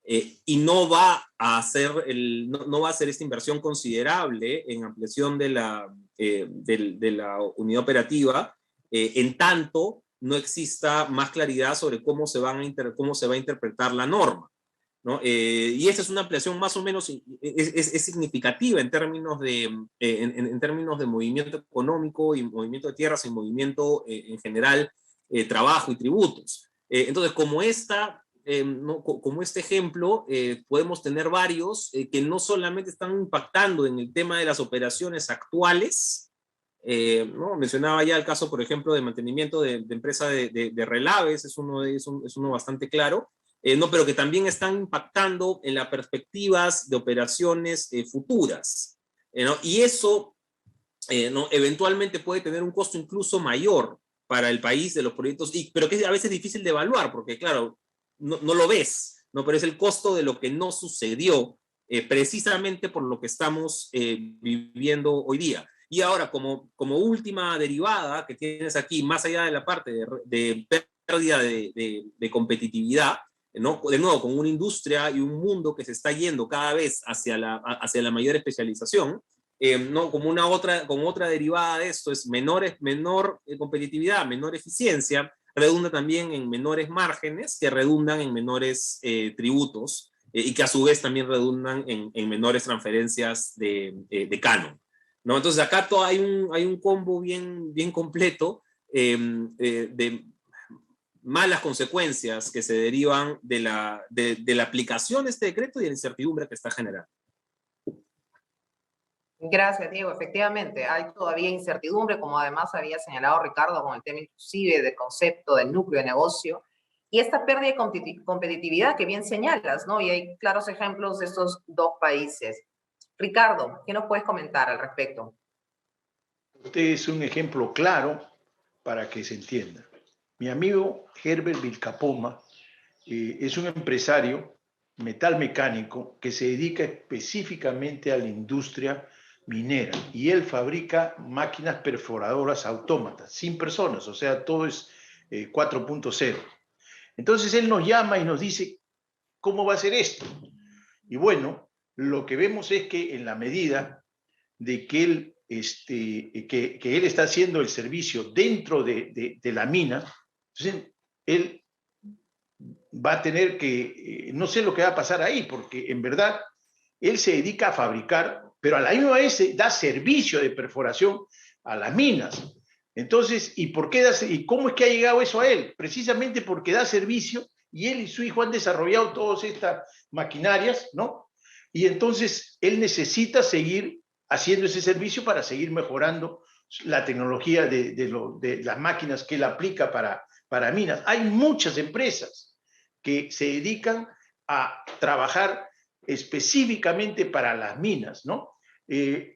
D: y no va a hacer no va a hacer esta inversión considerable en ampliación de la unidad operativa, en tanto no exista más claridad sobre cómo se va a interpretar la norma, ¿no? Y esta es una ampliación más o menos, es significativa en términos en términos de movimiento económico y movimiento de tierras y movimiento en general, trabajo y tributos. Entonces, como ¿no? Como este ejemplo, podemos tener varios que no solamente están impactando en el tema de las operaciones actuales, ¿no? Mencionaba ya el caso, por ejemplo, de mantenimiento de empresa de relaves, es uno bastante claro, no, pero que también están impactando en las perspectivas de operaciones futuras, ¿no? Y eso ¿no? eventualmente puede tener un costo incluso mayor para el país de los proyectos, pero que es a veces difícil de evaluar, porque claro, no lo ves, ¿no? Pero es el costo de lo que no sucedió, precisamente por lo que estamos viviendo hoy día. Y ahora, como última derivada que tienes aquí, más allá de la parte de pérdida de competitividad, ¿no? De nuevo, con una industria y un mundo que se está yendo cada vez hacia la mayor especialización, ¿no? Como otra derivada de esto es menor competitividad, menor eficiencia, redunda también en menores márgenes, que redundan en menores tributos, y que a su vez también redundan en menores transferencias de canon, ¿no? Entonces acá hay un combo bien completo de malas consecuencias que se derivan de la aplicación de este decreto y de la incertidumbre que está generando.
C: Gracias, Diego. Efectivamente, hay todavía incertidumbre, como además había señalado Ricardo con el tema inclusive del concepto del núcleo de negocio, y esta pérdida de competitividad que bien señalas, ¿no? Y hay claros ejemplos de estos dos países. Ricardo, ¿qué nos puedes comentar al respecto?
F: Usted es un ejemplo claro para que se entienda. Mi amigo Herbert Vilcapoma es un empresario metalmecánico que se dedica específicamente a la industria minera, y él fabrica máquinas perforadoras autómatas, sin personas, o sea, todo es 4.0. Entonces él nos llama y nos dice, ¿cómo va a ser esto? Y bueno, lo que vemos es que en la medida de que él, que él está haciendo el servicio dentro de la mina, entonces él va a tener que, no sé lo que va a pasar ahí, porque en verdad él se dedica a fabricar, pero a la misma vez da servicio de perforación a las minas. Entonces, ¿y cómo es que ha llegado eso a él? Precisamente porque da servicio y él y su hijo han desarrollado todas estas maquinarias, ¿no? Y entonces él necesita seguir haciendo ese servicio para seguir mejorando la tecnología de las máquinas que él aplica para minas. Hay muchas empresas que se dedican a trabajar específicamente para las minas, ¿no?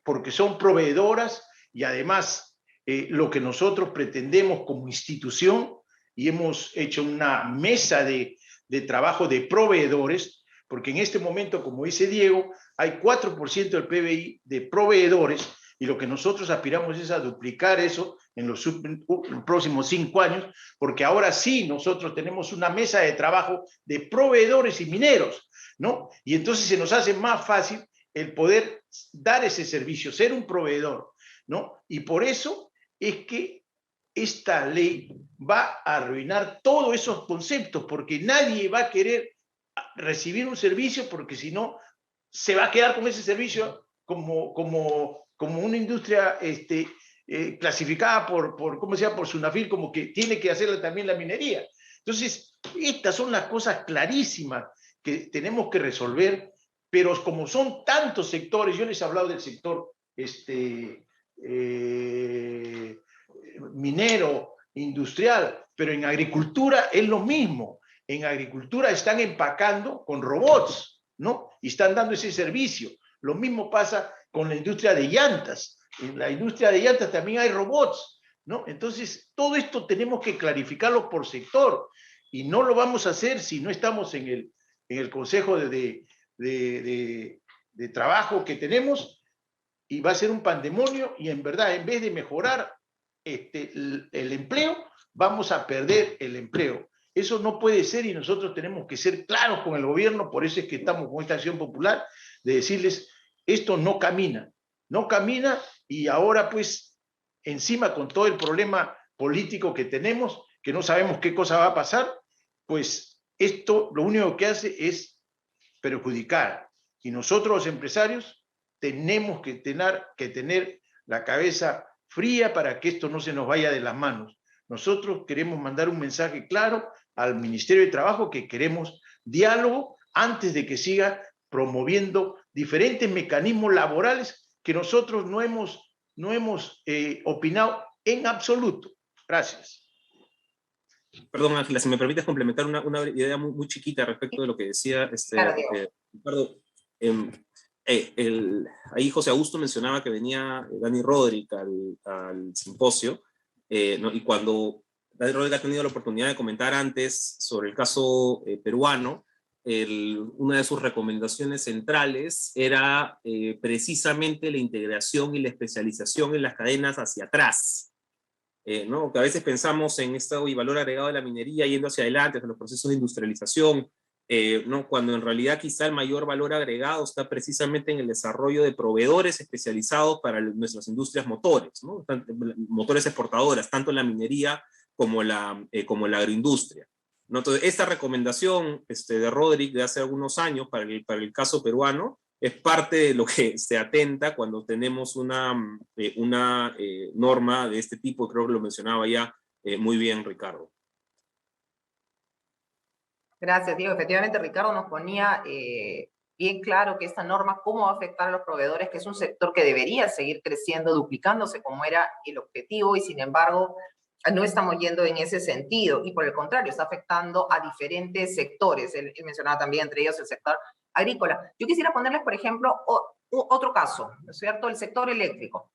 F: Porque son proveedoras y además lo que nosotros pretendemos como institución, y hemos hecho una mesa de trabajo de proveedores, porque en este momento, como dice Diego, hay 4% del PBI de proveedores, y lo que nosotros aspiramos es a duplicar eso en los próximos 5 años, porque ahora sí nosotros tenemos una mesa de trabajo de proveedores y mineros, ¿no? Y entonces se nos hace más fácil el poder dar ese servicio, ser un proveedor, ¿no? Y por eso es que esta ley va a arruinar todos esos conceptos, porque nadie va a querer recibir un servicio, porque si no, se va a quedar con ese servicio como una industria clasificada ¿cómo se llama? Por SUNAFIL, como que tiene que hacerle también la minería. Entonces, estas son las cosas clarísimas que tenemos que resolver, pero como son tantos sectores, yo les he hablado del sector minero, industrial, pero en agricultura es lo mismo. En agricultura están empacando con robots, ¿no? Y están dando ese servicio. Lo mismo pasa con la industria de llantas. En la industria de llantas también hay robots, ¿no? Entonces, todo esto tenemos que clarificarlo por sector, y no lo vamos a hacer si no estamos en el Consejo de Trabajo que tenemos, y va a ser un pandemonio, y en verdad, en vez de mejorar el empleo, vamos a perder el empleo. Eso no puede ser, y nosotros tenemos que ser claros con el gobierno. Por eso es que estamos con esta acción popular, de decirles, esto no camina, y ahora pues, encima con todo el problema político que tenemos, que no sabemos qué cosa va a pasar, pues esto lo único que hace es perjudicar. Y nosotros los empresarios tenemos que tener la cabeza fría para que esto no se nos vaya de las manos. Nosotros queremos mandar un mensaje claro al Ministerio de Trabajo, que queremos diálogo antes de que siga promoviendo diferentes mecanismos laborales que nosotros no hemos opinado en absoluto. Gracias.
D: Perdón, Ángela, si me permites complementar una idea muy chiquita respecto de lo que decía
C: Claro,
D: Ricardo. Ahí José Augusto mencionaba que venía Dani Rodrik al simposio, ¿no? Y cuando Dani Rodrik ha tenido la oportunidad de comentar antes sobre el caso peruano, una de sus recomendaciones centrales era precisamente la integración y la especialización en las cadenas hacia atrás. ¿No? Que a veces pensamos en esto y valor agregado de la minería yendo hacia adelante, hacia los procesos de industrialización, ¿no? Cuando en realidad quizá el mayor valor agregado está precisamente en el desarrollo de proveedores especializados para nuestras industrias motores, ¿no? Motores exportadoras, tanto en la minería como la agroindustria, ¿no? Entonces, esta recomendación de Rodrik de hace algunos años para el caso peruano es parte de lo que se atenta cuando tenemos una norma de este tipo. Creo que lo mencionaba ya muy bien Ricardo.
C: Gracias, Diego. Efectivamente, Ricardo nos ponía bien claro que esta norma, cómo va a afectar a los proveedores, que es un sector que debería seguir creciendo, duplicándose, como era el objetivo, y sin embargo, no estamos yendo en ese sentido, y por el contrario, está afectando a diferentes sectores. Él mencionaba también entre ellos el sector agrícola. Yo quisiera ponerles, por ejemplo, otro caso, ¿no es cierto? El sector eléctrico.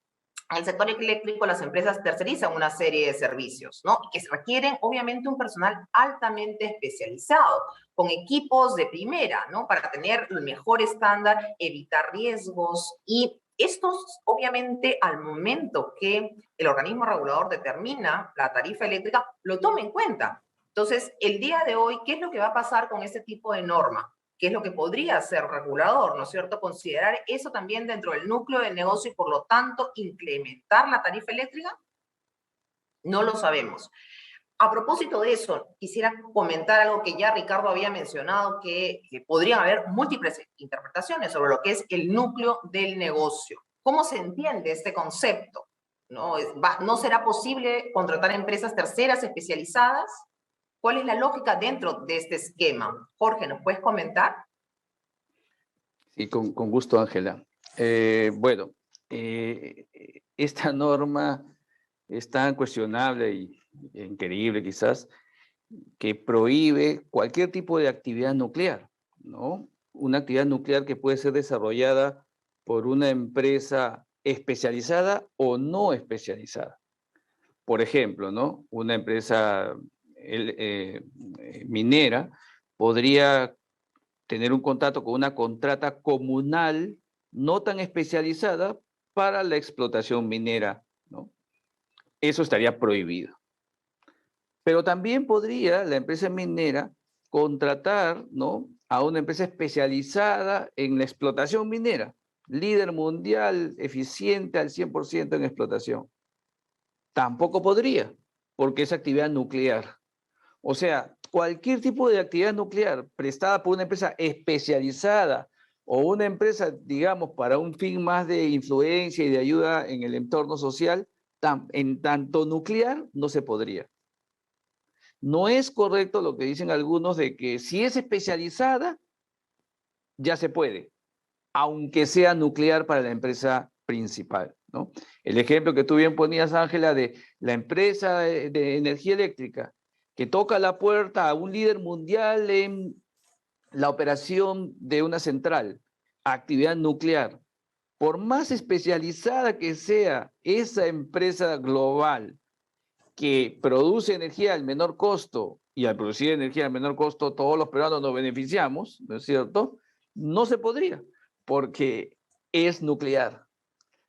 C: En el sector eléctrico, las empresas tercerizan una serie de servicios, ¿no? Que requieren, obviamente, un personal altamente especializado, con equipos de primera, ¿no? Para tener el mejor estándar, evitar riesgos y Estos, obviamente, al momento que el organismo regulador determina la tarifa eléctrica, lo toma en cuenta. Entonces, el día de hoy, ¿qué es lo que va a pasar con este tipo de norma? ¿Qué es lo que podría ser regulador, ¿no es cierto? Considerar eso también dentro del núcleo del negocio y, por lo tanto, incrementar la tarifa eléctrica. No lo sabemos. A propósito de eso, quisiera comentar algo que ya Ricardo había mencionado, que podrían haber múltiples interpretaciones sobre lo que es el núcleo del negocio. ¿Cómo se entiende este concepto? ¿No será posible contratar empresas terceras especializadas? ¿Cuál es la lógica dentro de este esquema? Jorge, ¿nos puedes comentar?
E: Sí, con gusto, Ángela. Bueno, esta norma es tan cuestionable e increíble quizás, que prohíbe cualquier tipo de actividad nuclear, ¿no? Una actividad nuclear que puede ser desarrollada por una empresa especializada o no especializada. Por ejemplo, ¿no? Una empresa minera podría tener un contrato con una contrata comunal no tan especializada para la explotación minera, ¿no? Eso estaría prohibido. Pero también podría la empresa minera contratar, ¿no?, a una empresa especializada en la explotación minera, líder mundial, eficiente al 100% en explotación. Tampoco podría, porque es actividad nuclear. O sea, cualquier tipo de actividad nuclear prestada por una empresa especializada o una empresa, digamos, para un fin más de influencia y de ayuda en el entorno social, en tanto nuclear no se podría. No es correcto lo que dicen algunos de que si es especializada, ya se puede, aunque sea nuclear para la empresa principal, ¿no? El ejemplo que tú bien ponías, Ángela, de la empresa de energía eléctrica que toca la puerta a un líder mundial en la operación de una central, actividad nuclear. Por más especializada que sea esa empresa global que produce energía al menor costo, y al producir energía al menor costo todos los peruanos nos beneficiamos, ¿no es cierto? No se podría, porque es nuclear.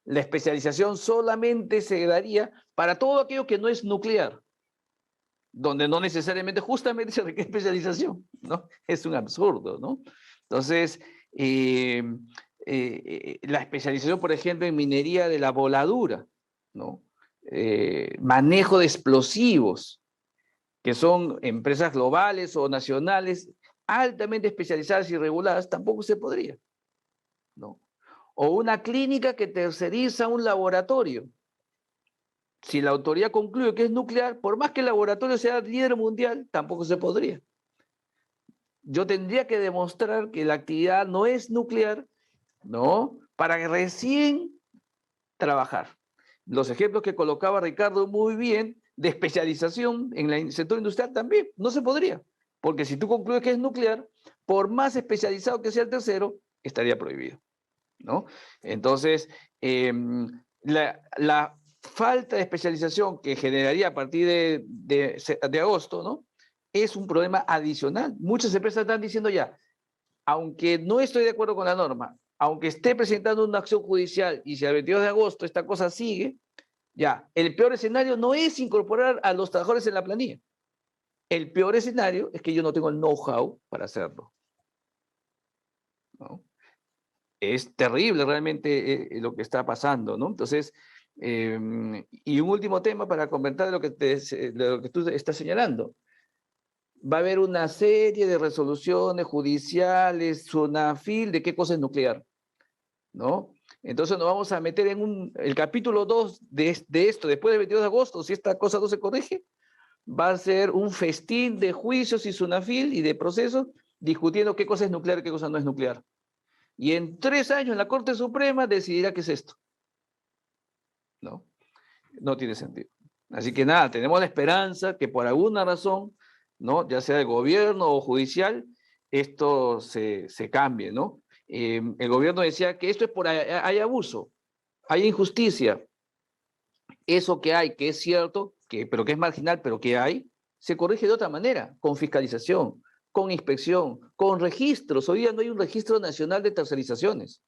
E: La especialización solamente se daría para todo aquello que no es nuclear, donde no necesariamente justamente se requiere especialización, ¿no? Es un absurdo, ¿no? Entonces, la especialización, por ejemplo, en minería de la voladura, ¿no? Manejo de explosivos, que son empresas globales o nacionales altamente especializadas y reguladas, tampoco se podría, ¿no? O una clínica que terceriza un laboratorio. Si la autoridad concluye que es nuclear, por más que el laboratorio sea líder mundial, tampoco se podría. Yo tendría que demostrar que la actividad no es nuclear, ¿no?, para recién trabajar. Los ejemplos que colocaba Ricardo muy bien de especialización en el sector industrial también no se podría, porque si tú concluyes que es nuclear, por más especializado que sea el tercero, estaría prohibido, ¿no? Entonces, la falta de especialización que generaría a partir de agosto, ¿no?, es un problema adicional. Muchas empresas están diciendo ya, aunque no estoy de acuerdo con la norma, aunque esté presentando una acción judicial y si al 22 de agosto esta cosa sigue, ya, el peor escenario no es incorporar a los trabajadores en la planilla. El peor escenario es que yo no tengo el know-how para hacerlo, ¿no? Es terrible realmente lo que está pasando, ¿no? Entonces, y un último tema para comentar de lo que tú estás señalando. Va a haber una serie de resoluciones judiciales, SUNAFIL, de qué cosa es nuclear, ¿no? Entonces nos vamos a meter en el capítulo 2 de esto, después del 22 de agosto, si esta cosa no se corrige, va a ser un festín de juicios y SUNAFIL y de procesos discutiendo qué cosa es nuclear y qué cosa no es nuclear. Y en 3 años la Corte Suprema decidirá qué es esto, ¿no? No tiene sentido. Así que nada, tenemos la esperanza que por alguna razón, ¿no?, ya sea de gobierno o judicial, esto se cambie, ¿no? El gobierno decía que esto es hay abuso, hay injusticia. Eso que hay, que es cierto, pero que es marginal, pero que hay, se corrige de otra manera, con fiscalización, con inspección, con registros. Hoy día no hay un registro nacional de tercerizaciones.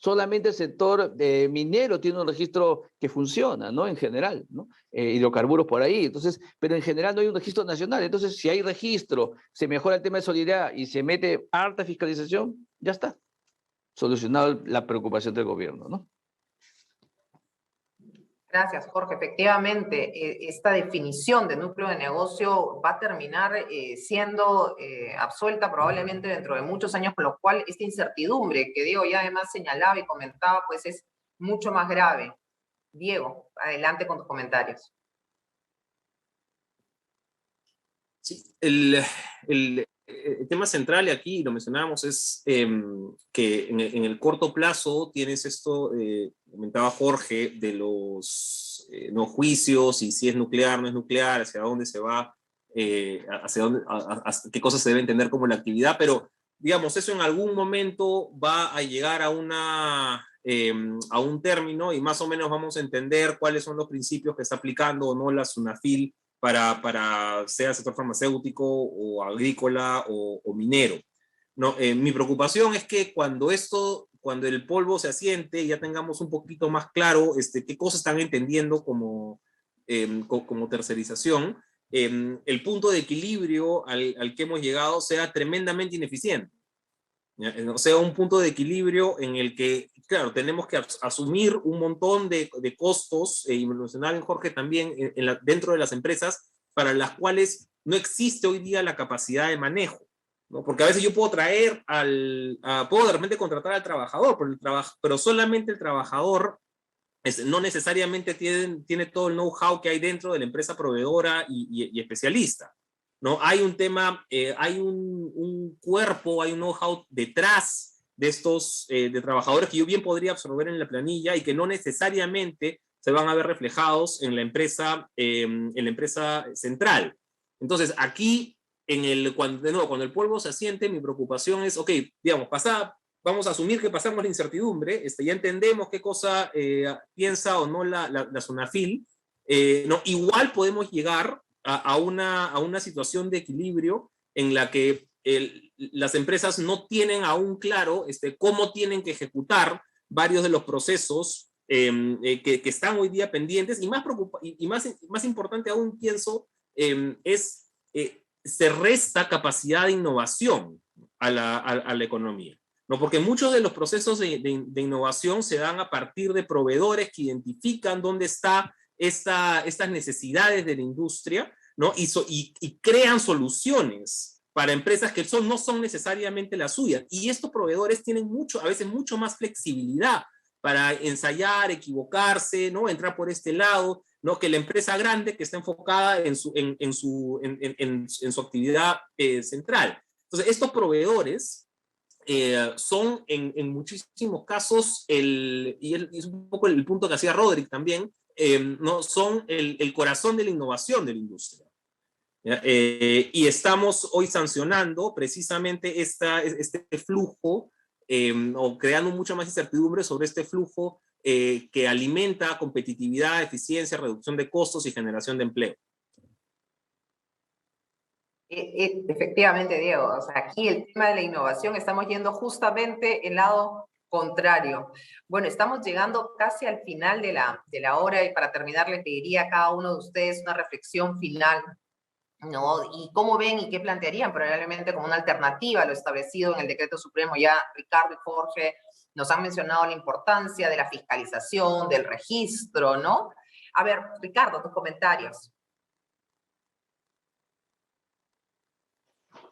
E: Solamente el sector minero tiene un registro que funciona, ¿no? En general, ¿no? Hidrocarburos por ahí. Entonces, pero en general no hay un registro nacional. Entonces, si hay registro, se mejora el tema de solidaridad y se mete harta fiscalización, ya está. Solucionado la preocupación del gobierno, ¿no?
C: Gracias, Jorge. Efectivamente, esta definición de núcleo de negocio va a terminar siendo absuelta probablemente dentro de muchos años, con lo cual esta incertidumbre que Diego ya además señalaba y comentaba, pues es mucho más grave. Diego, adelante con tus comentarios.
D: Sí, el tema central, y aquí lo mencionábamos, es que en el corto plazo tienes esto, comentaba Jorge, de los no juicios, y si es nuclear, no es nuclear, hacia dónde se va, hacia dónde, qué cosas se debe entender como la actividad, pero digamos, eso en algún momento va a llegar a un término, y más o menos vamos a entender cuáles son los principios que está aplicando o no la SUNAFIL para sea sector farmacéutico o agrícola o minero. No, mi preocupación es que cuando el polvo se asiente, ya tengamos un poquito más claro qué cosas están entendiendo como tercerización, el punto de equilibrio al que hemos llegado sea tremendamente ineficiente. O sea, un punto de equilibrio en el que, claro, tenemos que asumir un montón de costos, y lo mencionaba Jorge también, dentro de las empresas, para las cuales no existe hoy día la capacidad de manejo, ¿no? Porque a veces yo puedo puedo de repente contratar al trabajador, pero solamente el trabajador no necesariamente tiene todo el know-how que hay dentro de la empresa proveedora y especialista, ¿no? Hay un tema, hay un cuerpo, hay un know-how detrás de estos de trabajadores que yo bien podría absorber en la planilla y que no necesariamente se van a ver reflejados en la empresa central. Entonces, aquí, cuando el polvo se asiente, mi preocupación es, ok, digamos, vamos a asumir que pasamos la incertidumbre, ya entendemos qué cosa piensa o no la SUNAFIL, no, igual podemos llegar a una situación de equilibrio en la que las empresas no tienen aún claro cómo tienen que ejecutar varios de los procesos que están hoy día pendientes, y más importante aún, pienso, se resta capacidad de innovación a la economía, ¿no? Porque muchos de los procesos de innovación se dan a partir de proveedores que identifican dónde están estas necesidades de la industria, ¿no? Y crean soluciones para empresas que no son necesariamente las suyas. Y estos proveedores tienen a veces mucho más flexibilidad para ensayar, equivocarse, ¿no? Entrar por este lado, ¿no? Que la empresa grande que está enfocada en su actividad central. Entonces, estos proveedores son en muchísimos casos, y es un poco el punto que hacía Roderick también, ¿no? Son el corazón de la innovación de la industria. Y estamos hoy sancionando precisamente este flujo, o creando mucha más incertidumbre sobre este flujo que alimenta competitividad, eficiencia, reducción de costos y generación de empleo.
C: Efectivamente, Diego. O sea, aquí el tema de la innovación, estamos yendo justamente el lado contrario. Bueno, estamos llegando casi al final de la hora, y para terminar les pediría a cada uno de ustedes una reflexión final, ¿no? Y cómo ven y qué plantearían probablemente como una alternativa a lo establecido en el decreto supremo. Ya Ricardo y Jorge nos han mencionado la importancia de la fiscalización, del registro, ¿no? A ver, Ricardo, tus comentarios.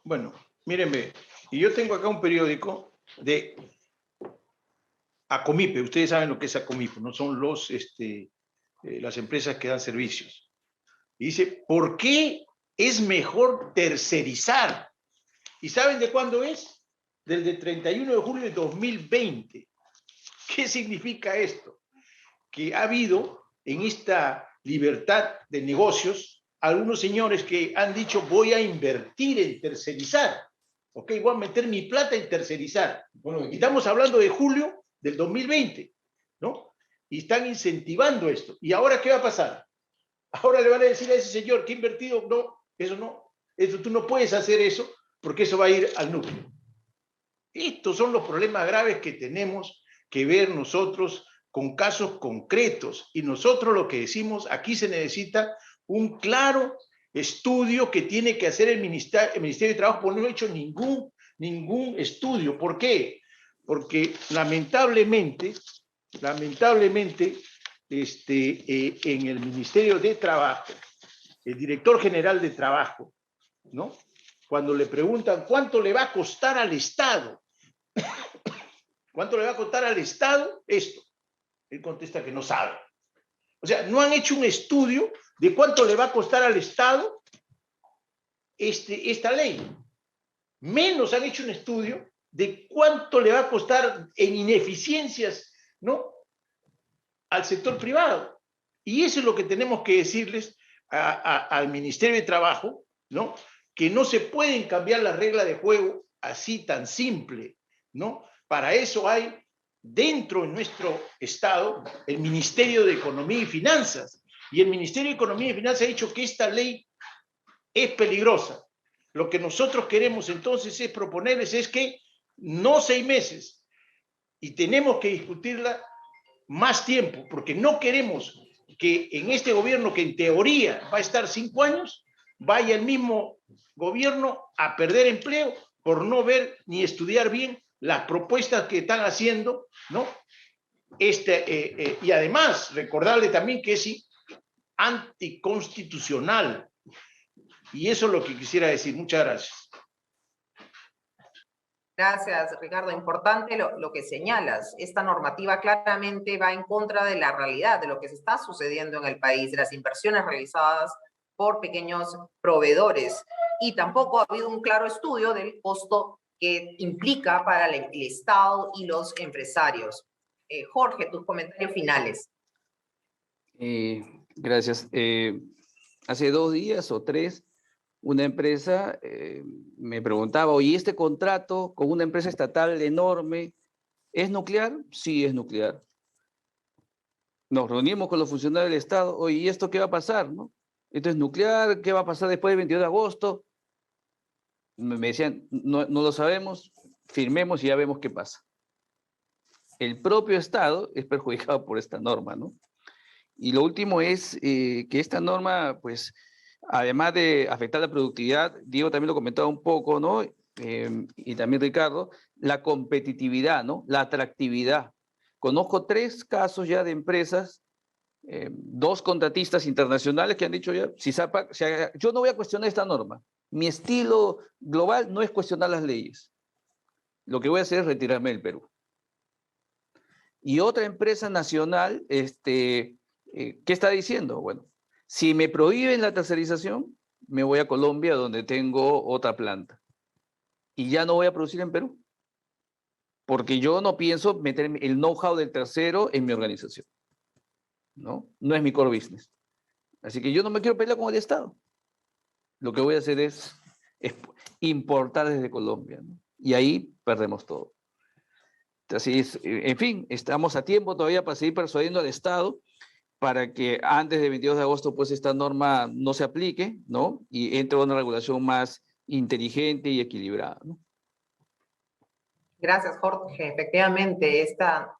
F: Bueno, mírenme, y yo tengo acá un periódico de Acomipe. Ustedes saben lo que es Acomipe, ¿no? Son las empresas que dan servicios. Y dice, ¿por qué es mejor tercerizar? ¿Y saben de cuándo es? Desde el 31 de julio de 2020. ¿Qué significa esto? Que ha habido en esta libertad de negocios algunos señores que han dicho, voy a invertir en tercerizar. Ok, voy a meter mi plata en tercerizar. Bueno, y estamos hablando de julio del 2020, ¿no? Y están incentivando esto. ¿Y ahora qué va a pasar? Ahora le van a decir a ese señor que ha invertido, no, eso tú no puedes hacer eso, porque eso va a ir al núcleo. Estos son los problemas graves que tenemos que ver nosotros con casos concretos. Y nosotros lo que decimos, aquí se necesita un claro estudio que tiene que hacer el Ministerio de Trabajo, porque no ha hecho ningún estudio. ¿Por qué? Porque lamentablemente, en el Ministerio de Trabajo, el director general de Trabajo, ¿no? Cuando le preguntan cuánto le va a costar al Estado, ¿cuánto le va a costar al Estado esto? Él contesta que no sabe. O sea, no han hecho un estudio de cuánto le va a costar al Estado esta ley. Menos han hecho un estudio de cuánto le va a costar en ineficiencias, ¿no?, al sector privado. Y eso es lo que tenemos que decirles al Ministerio de Trabajo, ¿no?, que no se pueden cambiar las reglas de juego así tan simple, ¿no? Para eso hay dentro de nuestro Estado el Ministerio de Economía y Finanzas. Y el Ministerio de Economía y Finanzas ha dicho que esta ley es peligrosa. Lo que nosotros queremos entonces es proponerles es que no 6 meses, y tenemos que discutirla más tiempo, porque no queremos que en este gobierno, que en teoría va a estar 5 años, vaya el mismo gobierno a perder empleo por no ver ni estudiar bien las propuestas que están haciendo, ¿no? Y además, recordarle también que es anticonstitucional. Y eso es lo que quisiera decir. Muchas gracias.
C: Gracias, Ricardo. Importante lo que señalas. Esta normativa claramente va en contra de la realidad, de lo que se está sucediendo en el país, de las inversiones realizadas por pequeños proveedores. Y tampoco ha habido un claro estudio del costo que implica para el Estado y los empresarios. Jorge, tus comentarios finales.
E: Gracias. Hace 2 días o 3, una empresa me preguntaba, oye, ¿este contrato con una empresa estatal enorme es nuclear? Sí, es nuclear. Nos reunimos con los funcionarios del Estado, oye, ¿y esto qué va a pasar, no? ¿Esto es nuclear? ¿Qué va a pasar después del 22 de agosto? Me decían, no lo sabemos, firmemos y ya vemos qué pasa. El propio Estado es perjudicado por esta norma, ¿no? Y lo último es que esta norma, pues, además de afectar la productividad, Diego también lo comentaba un poco, ¿no? Y también Ricardo, la competitividad, ¿no? La atractividad. Conozco 3 casos ya de empresas, 2 contratistas internacionales que han dicho ya, yo no voy a cuestionar esta norma. Mi estilo global no es cuestionar las leyes. Lo que voy a hacer es retirarme del Perú. Y otra empresa nacional, ¿qué está diciendo? Bueno, si me prohíben la tercerización, me voy a Colombia, donde tengo otra planta. Y ya no voy a producir en Perú. Porque yo no pienso meter el know-how del tercero en mi organización. ¿No? No es mi core business. Así que yo no me quiero pelear con el Estado. Lo que voy a hacer es importar desde Colombia, ¿no? Y ahí perdemos todo. Así es, en fin, estamos a tiempo todavía para seguir persuadiendo al Estado para que antes del 22 de agosto pues esta norma no se aplique, ¿no? Y entre una regulación más inteligente y equilibrada, ¿no?
C: Gracias, Jorge. Efectivamente, esta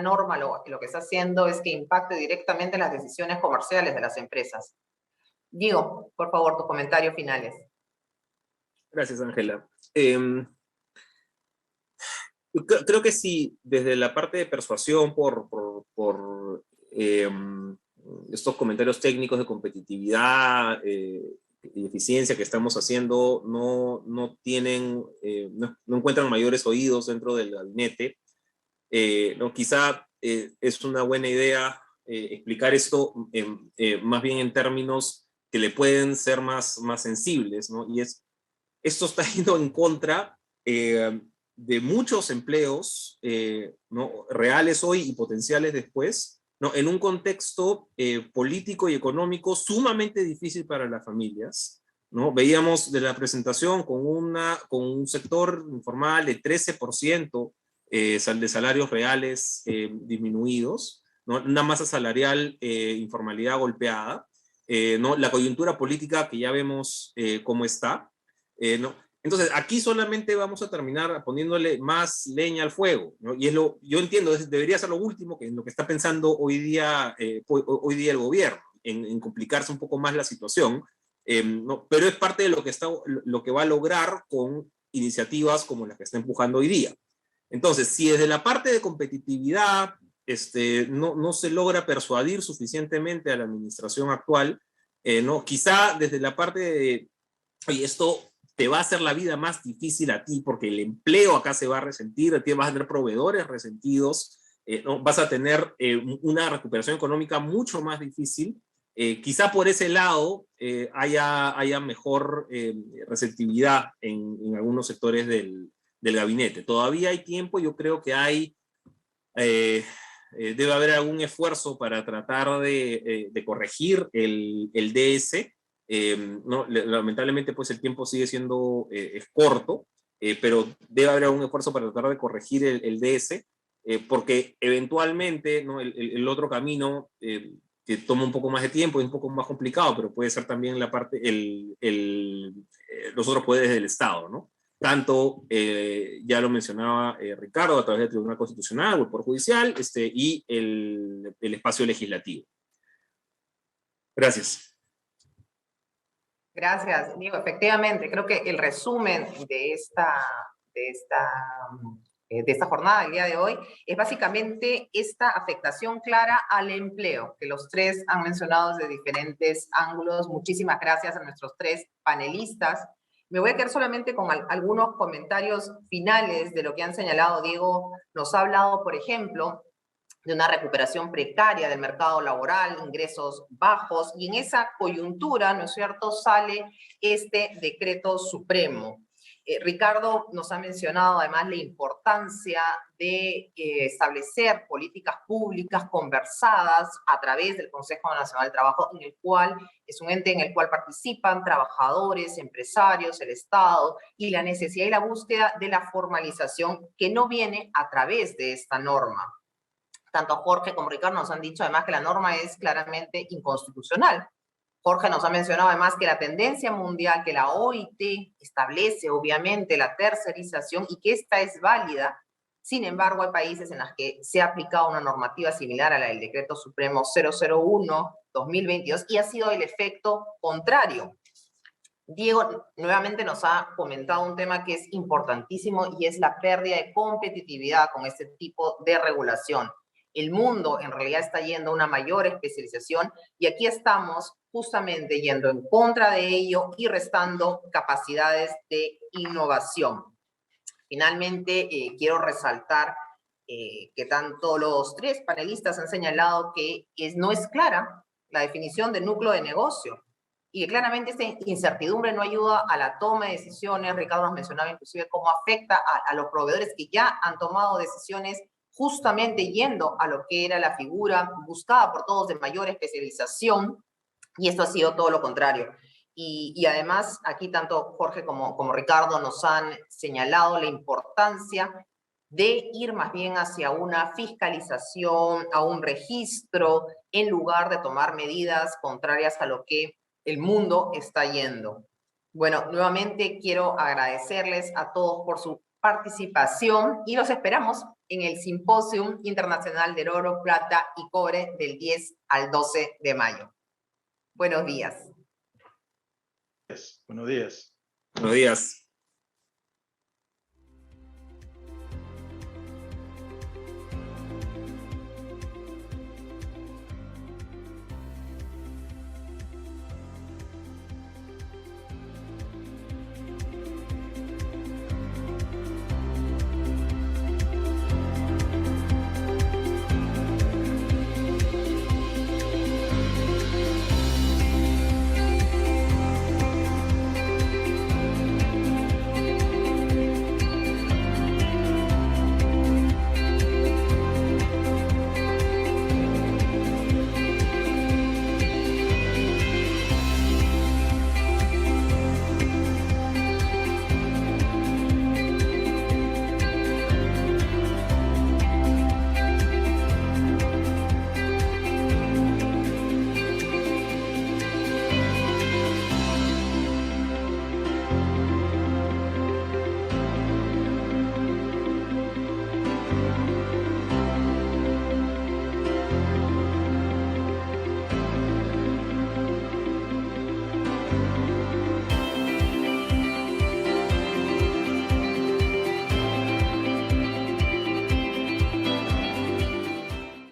C: norma lo que está haciendo es que impacte directamente en las decisiones comerciales de las empresas. Diego, por favor, tus comentarios finales.
D: Gracias, Ángela. Creo que sí, desde la parte de persuasión por estos comentarios técnicos de competitividad y eficiencia que estamos haciendo, no encuentran mayores oídos dentro del gabinete. No, quizá es una buena idea explicar esto más bien en términos que le pueden ser más sensibles, ¿no? Y esto está yendo en contra de muchos empleos, ¿no?, reales hoy y potenciales después, ¿no?, en un contexto político y económico sumamente difícil para las familias, ¿no? Veíamos de la presentación con un sector informal de 13% de salarios reales disminuidos, ¿no?, una masa salarial, informalidad golpeada, ¿no?, la coyuntura política que ya vemos cómo está, ¿no? Entonces, aquí solamente vamos a terminar poniéndole más leña al fuego, ¿no? Y yo entiendo, debería ser lo último que lo que está pensando hoy día el gobierno, en complicarse un poco más la situación, ¿no? Pero es parte de lo que va a lograr con iniciativas como las que está empujando hoy día. Entonces, si desde la parte de competitividad no se logra persuadir suficientemente a la administración actual, ¿no? Quizá desde la parte de, oye, esto te va a hacer la vida más difícil a ti, porque el empleo acá se va a resentir, vas a tener proveedores resentidos, ¿no? Vas a tener una recuperación económica mucho más difícil. Quizá por ese lado haya mejor receptividad en algunos sectores del gabinete. Todavía hay tiempo, yo creo que debe haber algún esfuerzo para tratar de corregir el DS. No, lamentablemente pues el tiempo sigue siendo es corto, pero debe haber algún esfuerzo para tratar de corregir el DS, porque eventualmente, ¿no? el otro camino que toma un poco más de tiempo, es un poco más complicado, pero puede ser también la parte, los otros poderes del Estado, ¿no? Tanto, ya lo mencionaba Ricardo, a través del Tribunal Constitucional o el Poder Judicial, y el espacio legislativo. Gracias.
C: Gracias, Diego. Efectivamente, creo que el resumen de esta jornada del día de hoy es básicamente esta afectación clara al empleo, que los tres han mencionado desde diferentes ángulos. Muchísimas gracias a nuestros tres panelistas. Me voy a quedar solamente con algunos comentarios finales de lo que han señalado. Diego nos ha hablado, por ejemplo, de una recuperación precaria del mercado laboral, ingresos bajos, y en esa coyuntura, ¿no es cierto?, sale este decreto supremo. Ricardo nos ha mencionado además la importancia de establecer políticas públicas conversadas a través del Consejo Nacional del Trabajo, en el cual es un ente en el cual participan trabajadores, empresarios, el Estado, y la necesidad y la búsqueda de la formalización que no viene a través de esta norma. Tanto Jorge como Ricardo nos han dicho además que la norma es claramente inconstitucional. Jorge nos ha mencionado además que la tendencia mundial, que la OIT establece obviamente la tercerización y que esta es válida. Sin embargo, hay países en los que se ha aplicado una normativa similar a la del Decreto Supremo 001-2022 y ha sido el efecto contrario. Diego nuevamente nos ha comentado un tema que es importantísimo y es la pérdida de competitividad con este tipo de regulación. El mundo en realidad está yendo a una mayor especialización y aquí estamos justamente yendo en contra de ello y restando capacidades de innovación. Finalmente, quiero resaltar que tanto los tres panelistas han señalado que no es clara la definición de núcleo de negocio y que claramente esta incertidumbre no ayuda a la toma de decisiones. Ricardo nos mencionaba inclusive cómo afecta a los proveedores que ya han tomado decisiones justamente yendo a lo que era la figura buscada por todos de mayor especialización, y esto ha sido todo lo contrario. Y además, aquí tanto Jorge como Ricardo nos han señalado la importancia de ir más bien hacia una fiscalización, a un registro, en lugar de tomar medidas contrarias a lo que el mundo está yendo. Bueno, nuevamente quiero agradecerles a todos por su participación y los esperamos en el Simposium Internacional del Oro, Plata y Cobre del 10 al 12 de mayo. Buenos días.
F: Buenos días.
D: Buenos días.